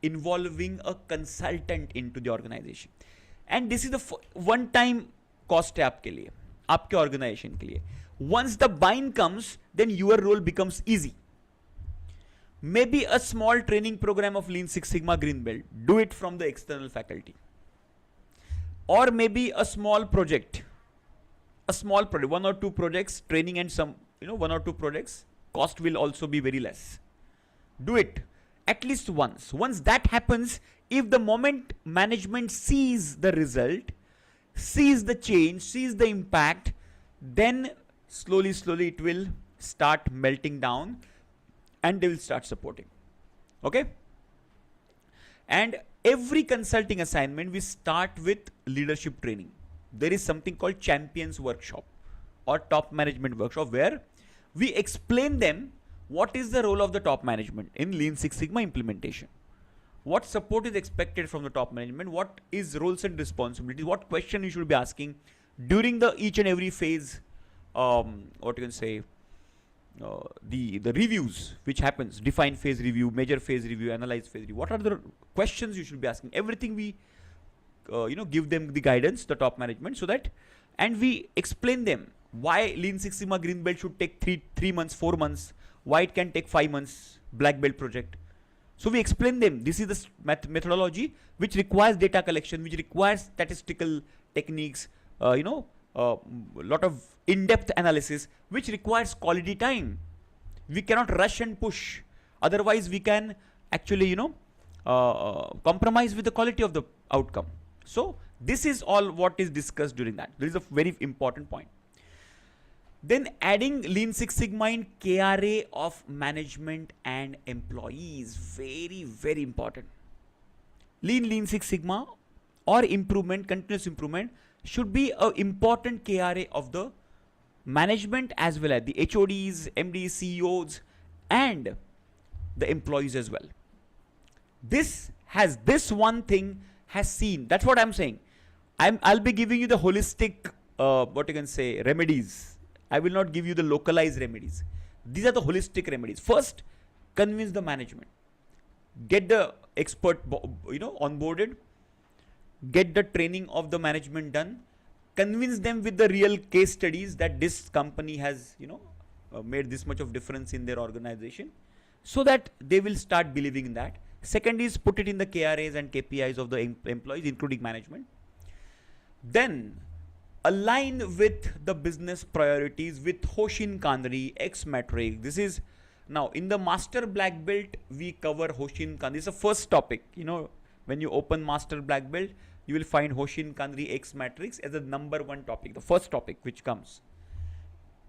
involving a consultant into the organization. And this is the one time cost है आपके लिए, आपके organization के लिए. Once the buy-in comes, then your role becomes easy. Maybe a small training program of Lean Six Sigma Green Belt. Do it from the external faculty. Or maybe a small project, one or two projects, training and some, one or two projects. Cost will also be very less. Do it at least once. Once that happens, if the moment management sees the result, sees the change, sees the impact, then slowly it will start melting down and they will start supporting. Okay. And every consulting assignment, we start with leadership training. There is something called champions workshop or top management workshop, where we explain them what is the role of the top management in Lean Six Sigma implementation. What support is expected from the top management, what is roles and responsibilities, what question you should be asking during the each and every phase, what you can say, the reviews which happens, define phase review, measure phase review, analyze phase review. What are the questions you should be asking? Everything we, give them the guidance, the top management, so that, and we explain them why Lean Six Sigma Green Belt should take 3 months, 4 months, why it can take 5 months, Black Belt project. So we explain them, this is the methodology which requires data collection, which requires statistical techniques, lot of in-depth analysis, which requires quality time. We cannot rush and push. Otherwise, we can actually, compromise with the quality of the outcome. So this is all what is discussed during that. This is a very important point. Then adding Lean Six Sigma in KRA of management and employees, very, very important. Lean Six Sigma or improvement, continuous improvement should be an important KRA of the management as well as the HODs, MDs, CEOs and the employees as well. This one thing has seen, that's what I'm saying. I'll be giving you the holistic, what you can say, remedies. I will not give you the localized remedies. These are the holistic remedies. First, convince the management. Get the expert, onboarded. Get the training of the management done. Convince them with the real case studies that this company has, made this much of difference in their organization, so that they will start believing in that. Second is put it in the KRAs and KPIs of the employees, including management. Then align with the business priorities with Hoshin Kanri, X metric. This is now in the Master Black Belt, we cover Hoshin Kanri. This is the first topic. When you open Master Black Belt, you will find Hoshin Kanri X matrix as the number one topic, the first topic which comes.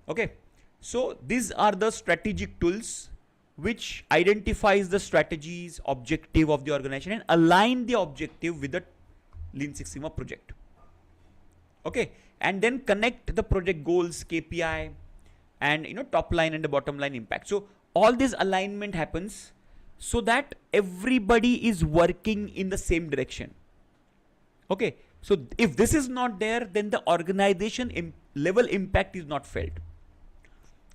Okay. So these are the strategic tools which identifies the strategies, objective of the organization and align the objective with the Lean Six Sigma project. Okay. And then connect the project goals, KPI and top line and the bottom line impact. So all this alignment happens so that everybody is working in the same direction. Okay. So if this is not there, then the organization level impact is not felt.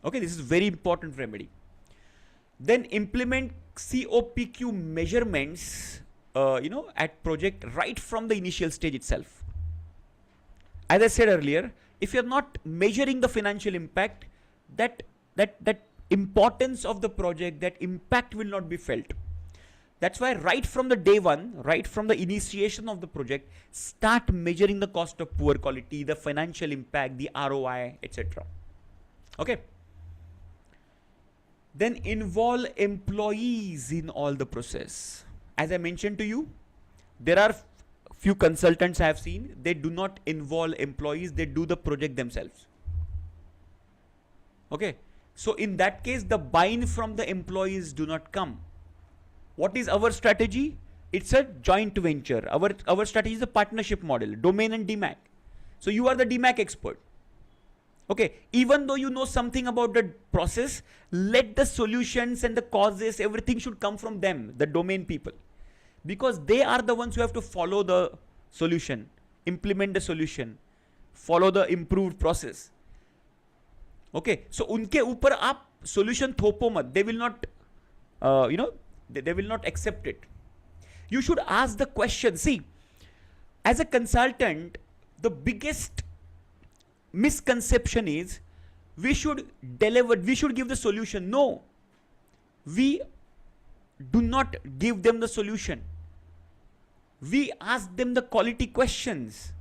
Okay. This is very important remedy. Then implement COPQ measurements, at project right from the initial stage itself. As I said earlier, if you're not measuring the financial impact, that importance of the project, that impact will not be felt. That's why right from the day one, right from the initiation of the project, start measuring the cost of poor quality, the financial impact, the ROI, etc. Okay. Then involve employees in all the process. As I mentioned to you, there are few consultants I have seen, they do not involve employees, they do the project themselves. Okay. So in that case, the buy-in from the employees do not come. What is our strategy? It's a joint venture. Our strategy is a partnership model, domain and DMAC. So you are the DMAC expert. Okay, even though you know something about the process, let the solutions and the causes, everything should come from them, the domain people. Because they are the ones who have to follow the solution, implement the solution, follow the improved process. Okay, so उनके ऊपर आप solution थोपो मत, they will not, they will not accept it. You should ask the question. See, as a consultant, the biggest misconception is we should deliver, we should give the solution. No, we do not give them the solution. We ask them the quality questions.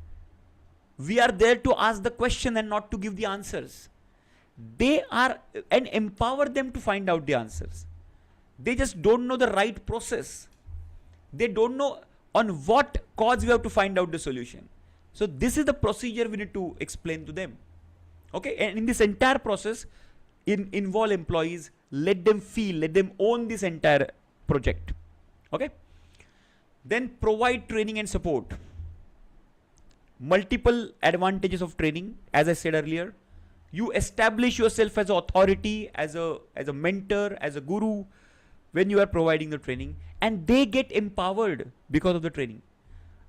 We are there to ask the question and not to give the answers. They are, and empower them to find out the answers. They just don't know the right process. They don't know on what cause we have to find out the solution. So this is the procedure we need to explain to them. Okay, and in this entire process, involve employees, let them feel, let them own this entire project. Okay. Then provide training and support. Multiple advantages of training. As I said earlier, you establish yourself as an authority, as a mentor, as a guru when you are providing the training, and they get empowered because of the training.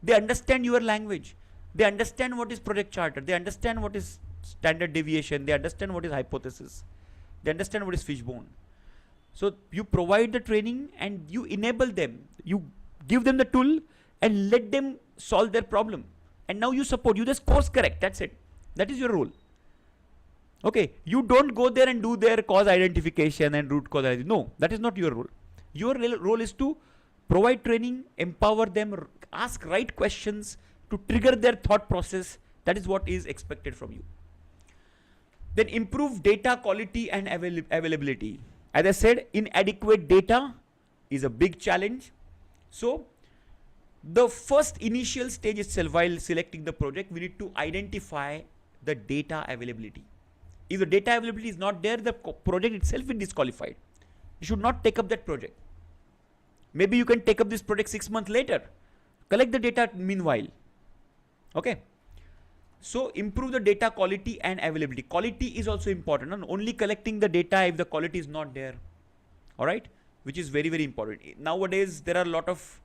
They understand your language. They understand what is project charter. They understand what is standard deviation. They understand what is hypothesis. They understand what is fishbone. So you provide the training and you enable them. You give them the tool and let them solve their problem. And now you support. You just course correct. That's it. That is your role. Okay. You don't go there and do their cause identification and root cause analysis. No, that is not your role. Your role is to provide training, empower them, ask right questions to trigger their thought process. That is what is expected from you. Then improve data quality and availability. As I said, inadequate data is a big challenge. So the first initial stage itself, while selecting the project, we need to identify the data availability. If the data availability is not there, the project itself is disqualified. You should not take up that project. Maybe you can take up this project 6 months later. Collect the data meanwhile. Okay. So improve the data quality and availability. Quality is also important. Not only collecting the data if the quality is not there. Alright. Which is very, very important. Nowadays, there are a lot of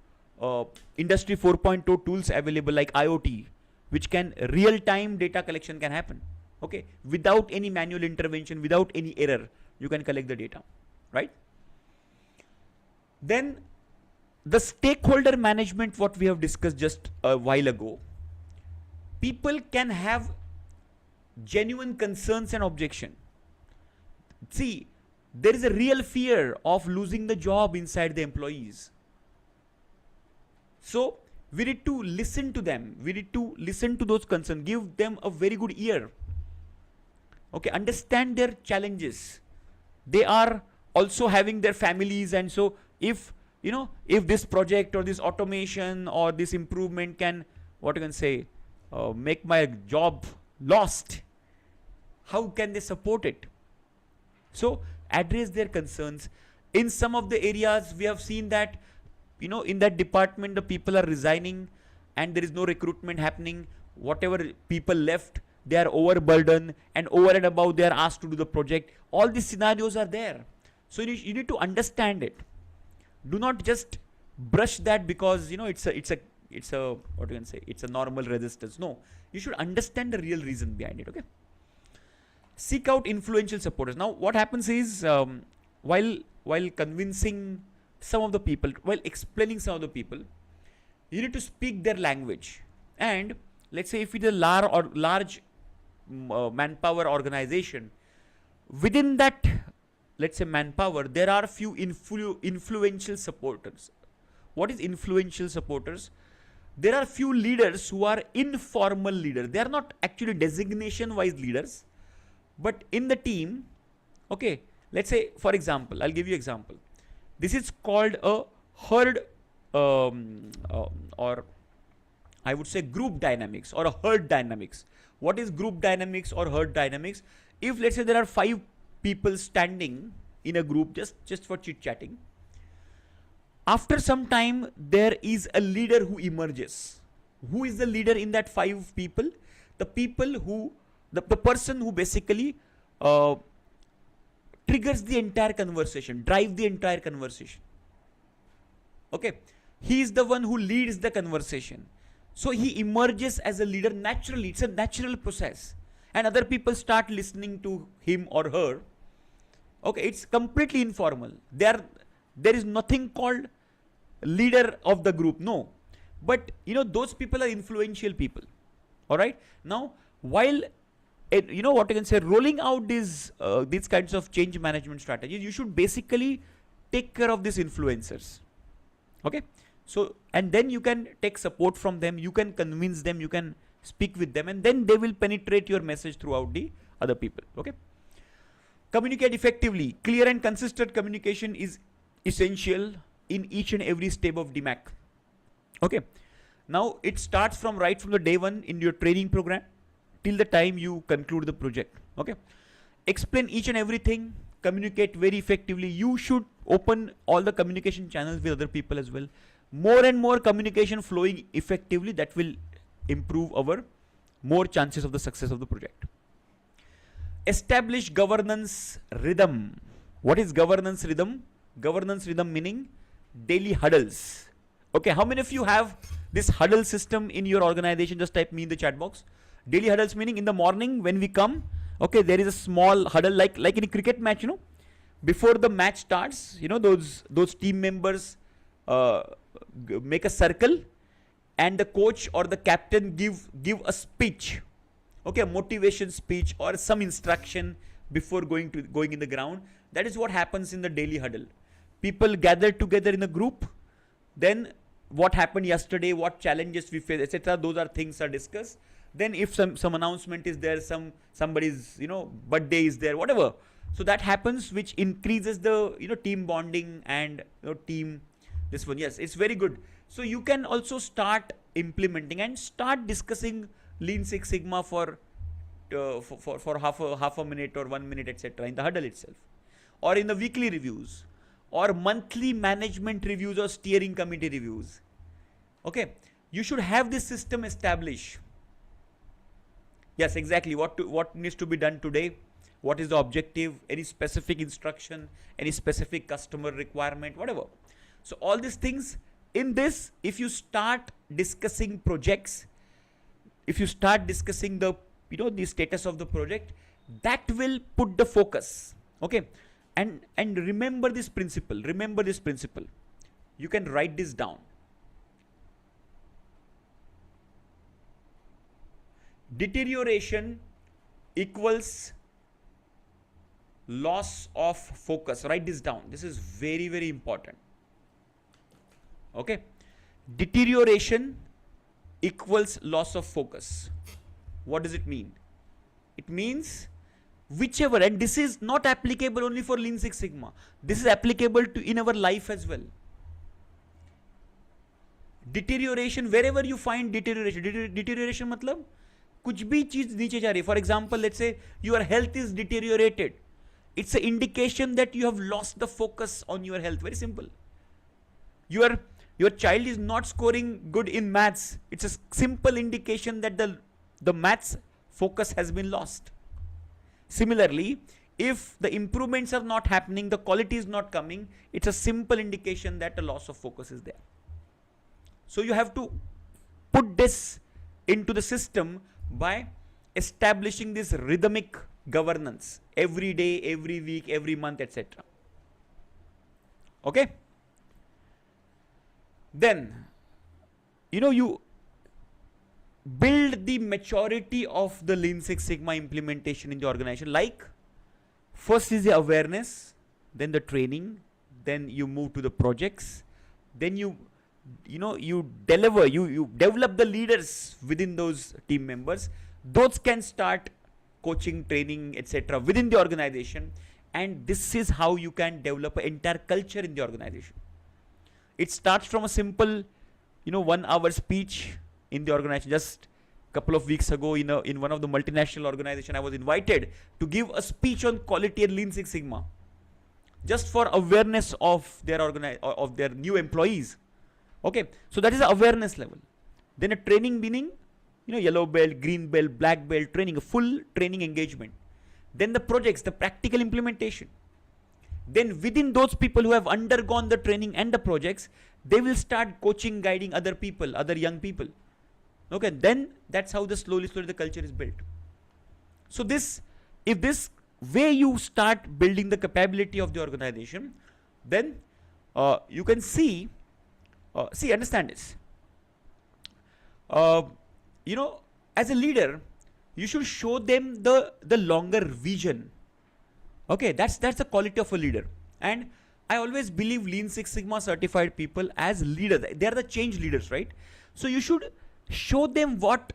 industry 4.0 tools available like IoT, which can real-time data collection can happen. Okay. Without any manual intervention, without any error, you can collect the data. Right. Then the stakeholder management, what we have discussed just a while ago. People can have genuine concerns and objection. See, there is a real fear of losing the job inside the employees. So we need to listen to them. We need to listen to those concerns. Give them a very good ear. Okay, understand their challenges. They are also having their families, and so if this project or this automation or this improvement can, make my job lost, how can they support it? So address their concerns. In some of the areas we have seen that, in that department the people are resigning and there is no recruitment happening. Whatever people left, they are overburdened, and over and above they are asked to do the project. All these scenarios are there. So you need to understand it. Do not just brush that because it's a normal resistance. No, you should understand the real reason behind it. Okay. Seek out influential supporters. Now what happens is, while convincing some of the people, while explaining some of the people, you need to speak their language. And let's say if it is a large manpower organization, within that, let's say manpower, there are few influential supporters. what is influential supporters? There are few leaders who are informal leaders. They are not actually designation wise leaders, but in the team, okay, let's say, for example, I'll give you example. This is called a herd or I would say group dynamics or a herd dynamics. What is group dynamics or herd dynamics? If let's say there are 5 people standing in a group just for chit chatting, after some time there is a leader who emerges. Who is the leader in that 5 people? The people who, the person who basically triggers the entire conversation, drive the entire conversation. Okay, he is the one who leads the conversation. So he emerges as a leader naturally. It's a natural process, and other people start listening to him or her. Okay, it's completely informal. There is nothing called leader of the group. No, but those people are influential people. All right. Now, while what you can say, rolling out these kinds of change management strategies, you should basically take care of these influencers. Okay. So, and then you can take support from them, you can convince them, you can speak with them, and then they will penetrate your message throughout the other people. Okay. Communicate effectively. Clear and consistent communication is essential in each and every step of DMAC. Okay. Now it starts from right from the day one in your training program till the time you conclude the project. Okay. Explain each and everything. Communicate very effectively. You should open all the communication channels with other people as well. More and more communication flowing effectively, that will improve our more chances of the success of the project. Establish governance rhythm. What is governance rhythm? Governance rhythm meaning daily huddles. Okay, how many of you have this huddle system in your organization? Just type me in the chat box. Daily huddles meaning in the morning when we come, okay, there is a small huddle like in a cricket match, before the match starts, those team members make a circle, and the coach or the captain give a speech, okay, a motivation speech or some instruction before going in the ground. That is what happens in the daily huddle. People gather together in a group, then what happened yesterday, what challenges we faced, etc. Those are things are discussed. Then if some announcement is there, somebody's birthday is there, whatever. So that happens, which increases the team bonding and team this one. Yes, it's very good. So you can also start implementing and start discussing Lean Six Sigma for half a minute or 1 minute, etc. in the huddle itself, or in the weekly reviews, or monthly management reviews or steering committee reviews. Okay, you should have this system established. Yes, exactly. What needs to be done today? What is the objective? Any specific instruction? Any specific customer requirement? Whatever. So all these things in this, if you start discussing projects, if you start discussing the status of the project, that will put the focus. Okay, and remember this principle. Remember this principle. You can write this down. Deterioration equals loss of focus. Write this down. This is very, very important. Okay. Deterioration equals loss of focus. What does it mean? It means whichever, and this is not applicable only for Lean Six Sigma. This is applicable to in our life as well. Deterioration, wherever you find deterioration. Deterioration matlab कुछ भी चीज नीचे जा रही है. For example, let's say your health is deteriorated. It's an indication that you have lost the focus on your health. Very simple. Your child is not scoring good in maths. It's a simple indication that the maths focus has been lost. Similarly, if the improvements are not happening, the quality is not coming, it's a simple indication that a loss of focus is there. So you have to put this into the system by establishing this rhythmic governance every day, every week, every month, etc. Okay? Then, you build the maturity of the Lean Six Sigma implementation in the organization. Like, first is the awareness, then the training, then you move to the projects, then you you deliver, you develop the leaders within those team members. Those can start coaching, training, etc. within the organization, and this is how you can develop an entire culture in the organization. It starts from a simple 1 hour speech in the organization. Just a couple of weeks ago, in one of the multinational organization, I was invited to give a speech on quality and Lean Six Sigma, just for awareness of their new employees. Okay, so that is the awareness level. Then a training, meaning yellow belt, green belt, black belt training, a full training engagement. Then the projects, the practical implementation. Then within those people who have undergone the training and the projects, they will start coaching, guiding other people, other young people. Okay, then that's how slowly the culture is built. So if this way you start building the capability of the organization, then you can understand this. As a leader, you should show them the longer vision. Okay, that's the quality of a leader. And I always believe Lean Six Sigma certified people as leaders. They are the change leaders, right? So you should show them what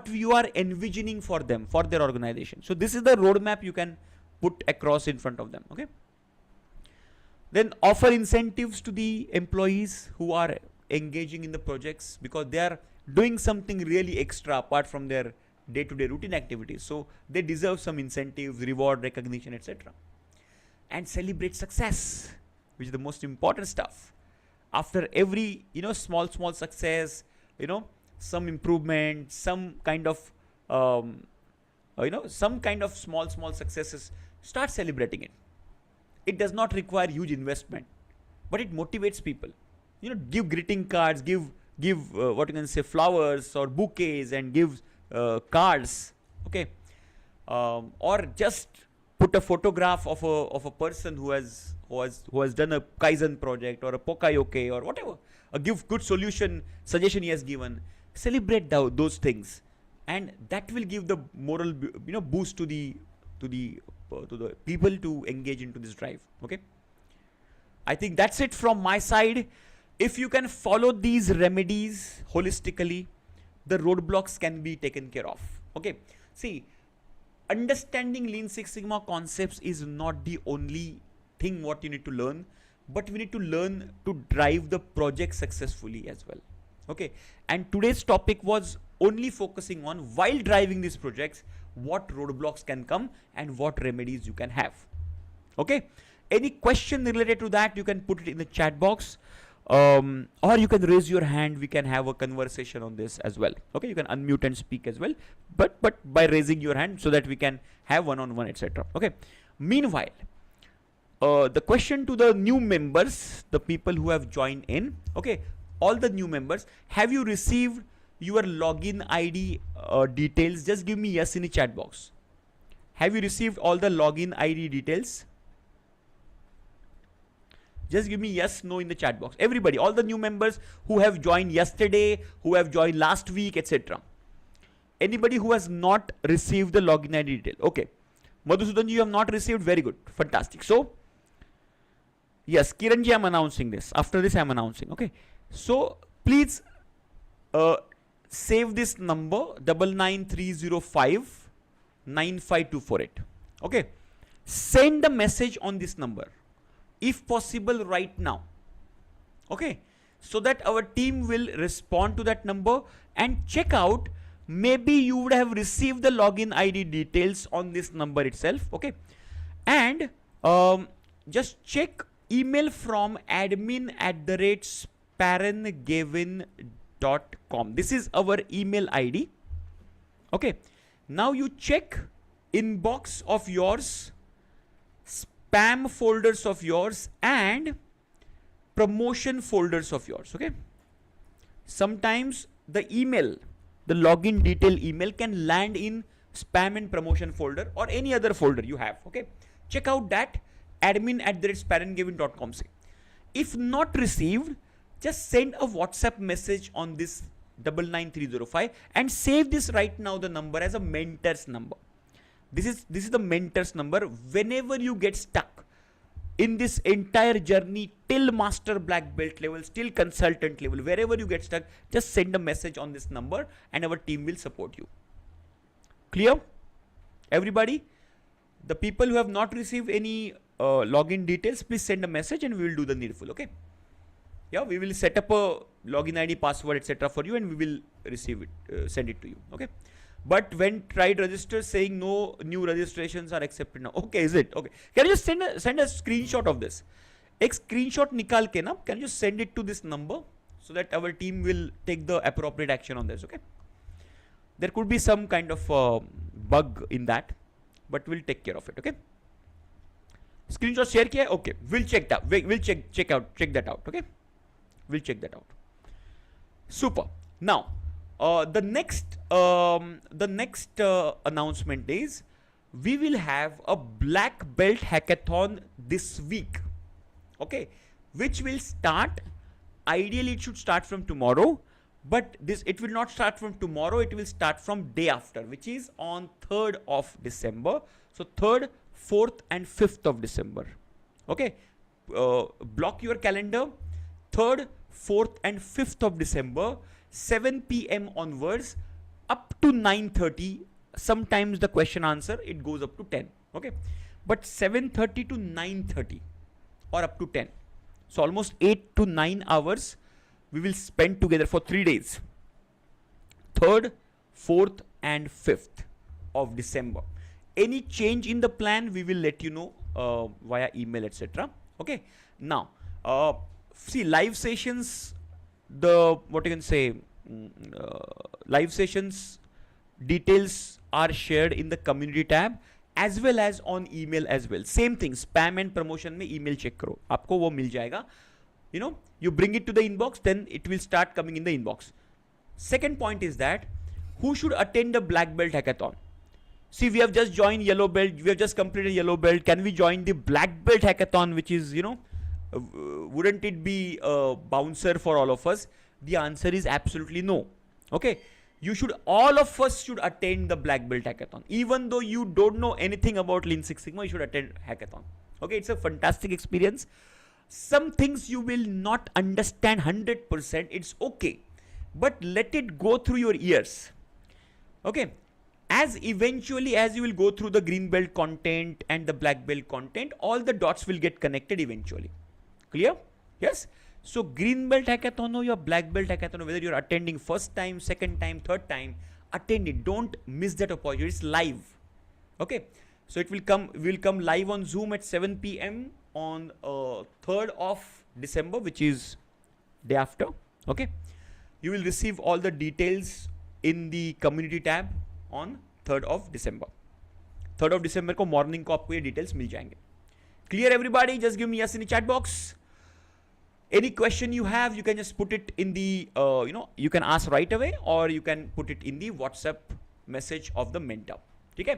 you are envisioning for them, for their organization. So this is the roadmap you can put across in front of them. Okay. Then offer incentives to the employees who are engaging in the projects, because they are doing something really extra apart from their day-to-day routine activities. So they deserve some incentives, reward, recognition, etc. And celebrate success, which is the most important stuff. After every small success, some improvement, some kind of small successes, start celebrating it. It does not require huge investment, but it motivates people. Give greeting cards, give flowers or bouquets, and give cards. Okay, or just put a photograph of a person who has done a Kaizen project or a Pokayoke or whatever. Give good suggestion he has given. Celebrate those things, and that will give the moral boost to the people to engage into this drive. Okay, I think that's it from my side. If you can follow these remedies holistically, the roadblocks can be taken care of. Okay, see, understanding Lean Six Sigma concepts is not the only thing what you need to learn, but we need to learn to drive the project successfully as well. Okay, and today's topic was only focusing on, while driving these projects, what roadblocks can come and what remedies you can have. Okay, any question related to that, you can put it in the chat box, or you can raise your hand. We can have a conversation on this as well. Okay, you can unmute and speak as well, but by raising your hand, so that we can have one-on-one, etc. Okay, meanwhile, the question to the new members, the people who have joined in, okay, all the new members, have you received your login ID details? Just give me yes in the chat box. Have you received all the login ID details? Just give me yes, no in the chat box. Everybody, all the new members who have joined yesterday, who have joined last week, etc. Anybody who has not received the login ID detail? Okay, Madhusudan ji, you have not received. Very good, fantastic. So yes, Kiran ji, I'm announcing this. After this, I'm announcing. Okay, so please save this number 99305 95248. Okay, send the message on this number, if possible right now. Okay, so that our team will respond to that number and check out. Maybe you would have received the login ID details on this number itself. Okay, and just check email from admin@sparrangavin.com. This is our email ID. Okay, now you check inbox of yours, spam folders of yours, and promotion folders of yours. Okay, sometimes the email, the login detail email, can land in spam and promotion folder or any other folder you have. Okay, check out that, admin@sparrangavin.com. If not received, just send a WhatsApp message on this 99305 and save this right now, the number, as a mentor's number. This is the mentor's number. Whenever you get stuck, in this entire journey till master black belt level, till consultant level, wherever you get stuck, just send a message on this number and our team will support you. Clear? Everybody? The people who have not received any login details, please send a message and we will do the needful, okay? Yeah, we will set up a login ID, password, etc. for you and we will receive it, send it to you, okay? But when tried register saying no new registrations are accepted now. Okay, is it? Okay. Can you just send a screenshot of this? एक screenshot निकाल के ना, can you just send it to this number so that our team will take the appropriate action on this, okay? There could be some kind of bug in that, but we'll take care of it, okay? Screenshot share किया, okay? We'll check that. We'll check that out, okay? We'll check that out. Super. Now, the next announcement is we will have a black belt hackathon this week, okay, which will start, ideally it should start from tomorrow, but it will not start from tomorrow, it will start from day after, which is on 3rd of December. So 3rd, 4th and 5th of December, okay? Block your calendar, 3rd, 4th and 5th of December, 7 p.m. onwards up to 9:30. Sometimes the question answer, it goes up to 10, okay? But 7:30 to 9:30 or up to 10. So almost 8 to 9 hours we will spend together for 3 days. 3rd, 4th and 5th of December. Any change in the plan, we will let you know via email, etc. Okay. Now, see, live sessions, live sessions details are shared in the community tab as well as on email as well. Same thing, spam and promotion में email check करो, आपको वो मिल जाएगा. You bring it to the inbox, then it will start coming in the inbox. Second point is that who should attend the black belt hackathon? See, we have just joined yellow belt, we have just completed yellow belt. Can we join the black belt hackathon, which is, wouldn't it be a bouncer for all of us? The answer is absolutely no. Okay. All of us should attend the black belt hackathon. Even though you don't know anything about Lean Six Sigma, you should attend hackathon. Okay. It's a fantastic experience. Some things you will not understand 100%. It's okay. But let it go through your ears. Okay. As eventually as you will go through the green belt content and the black belt content, all the dots will get connected eventually. Clear? Yes? So green belt hackathon or your black belt hackathon, whether you're attending first time, second time, third time, attend it. Don't miss that opportunity. It's live. Okay. So we'll come live on Zoom at 7 p.m. on 3rd of December, which is day after. Okay. You will receive all the details in the community tab on 3rd of December. 3rd of December को morning को आपको ये details मिल जाएंगे. Clear everybody? Just give me yes in the chat box. Any question you have, you can just put it in the, you can ask right away or you can put it in the WhatsApp message of the mentor. Okay?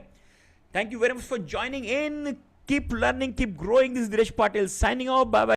Thank you very much for joining in. Keep learning, keep growing. This is Dinesh Patel signing off. Bye bye.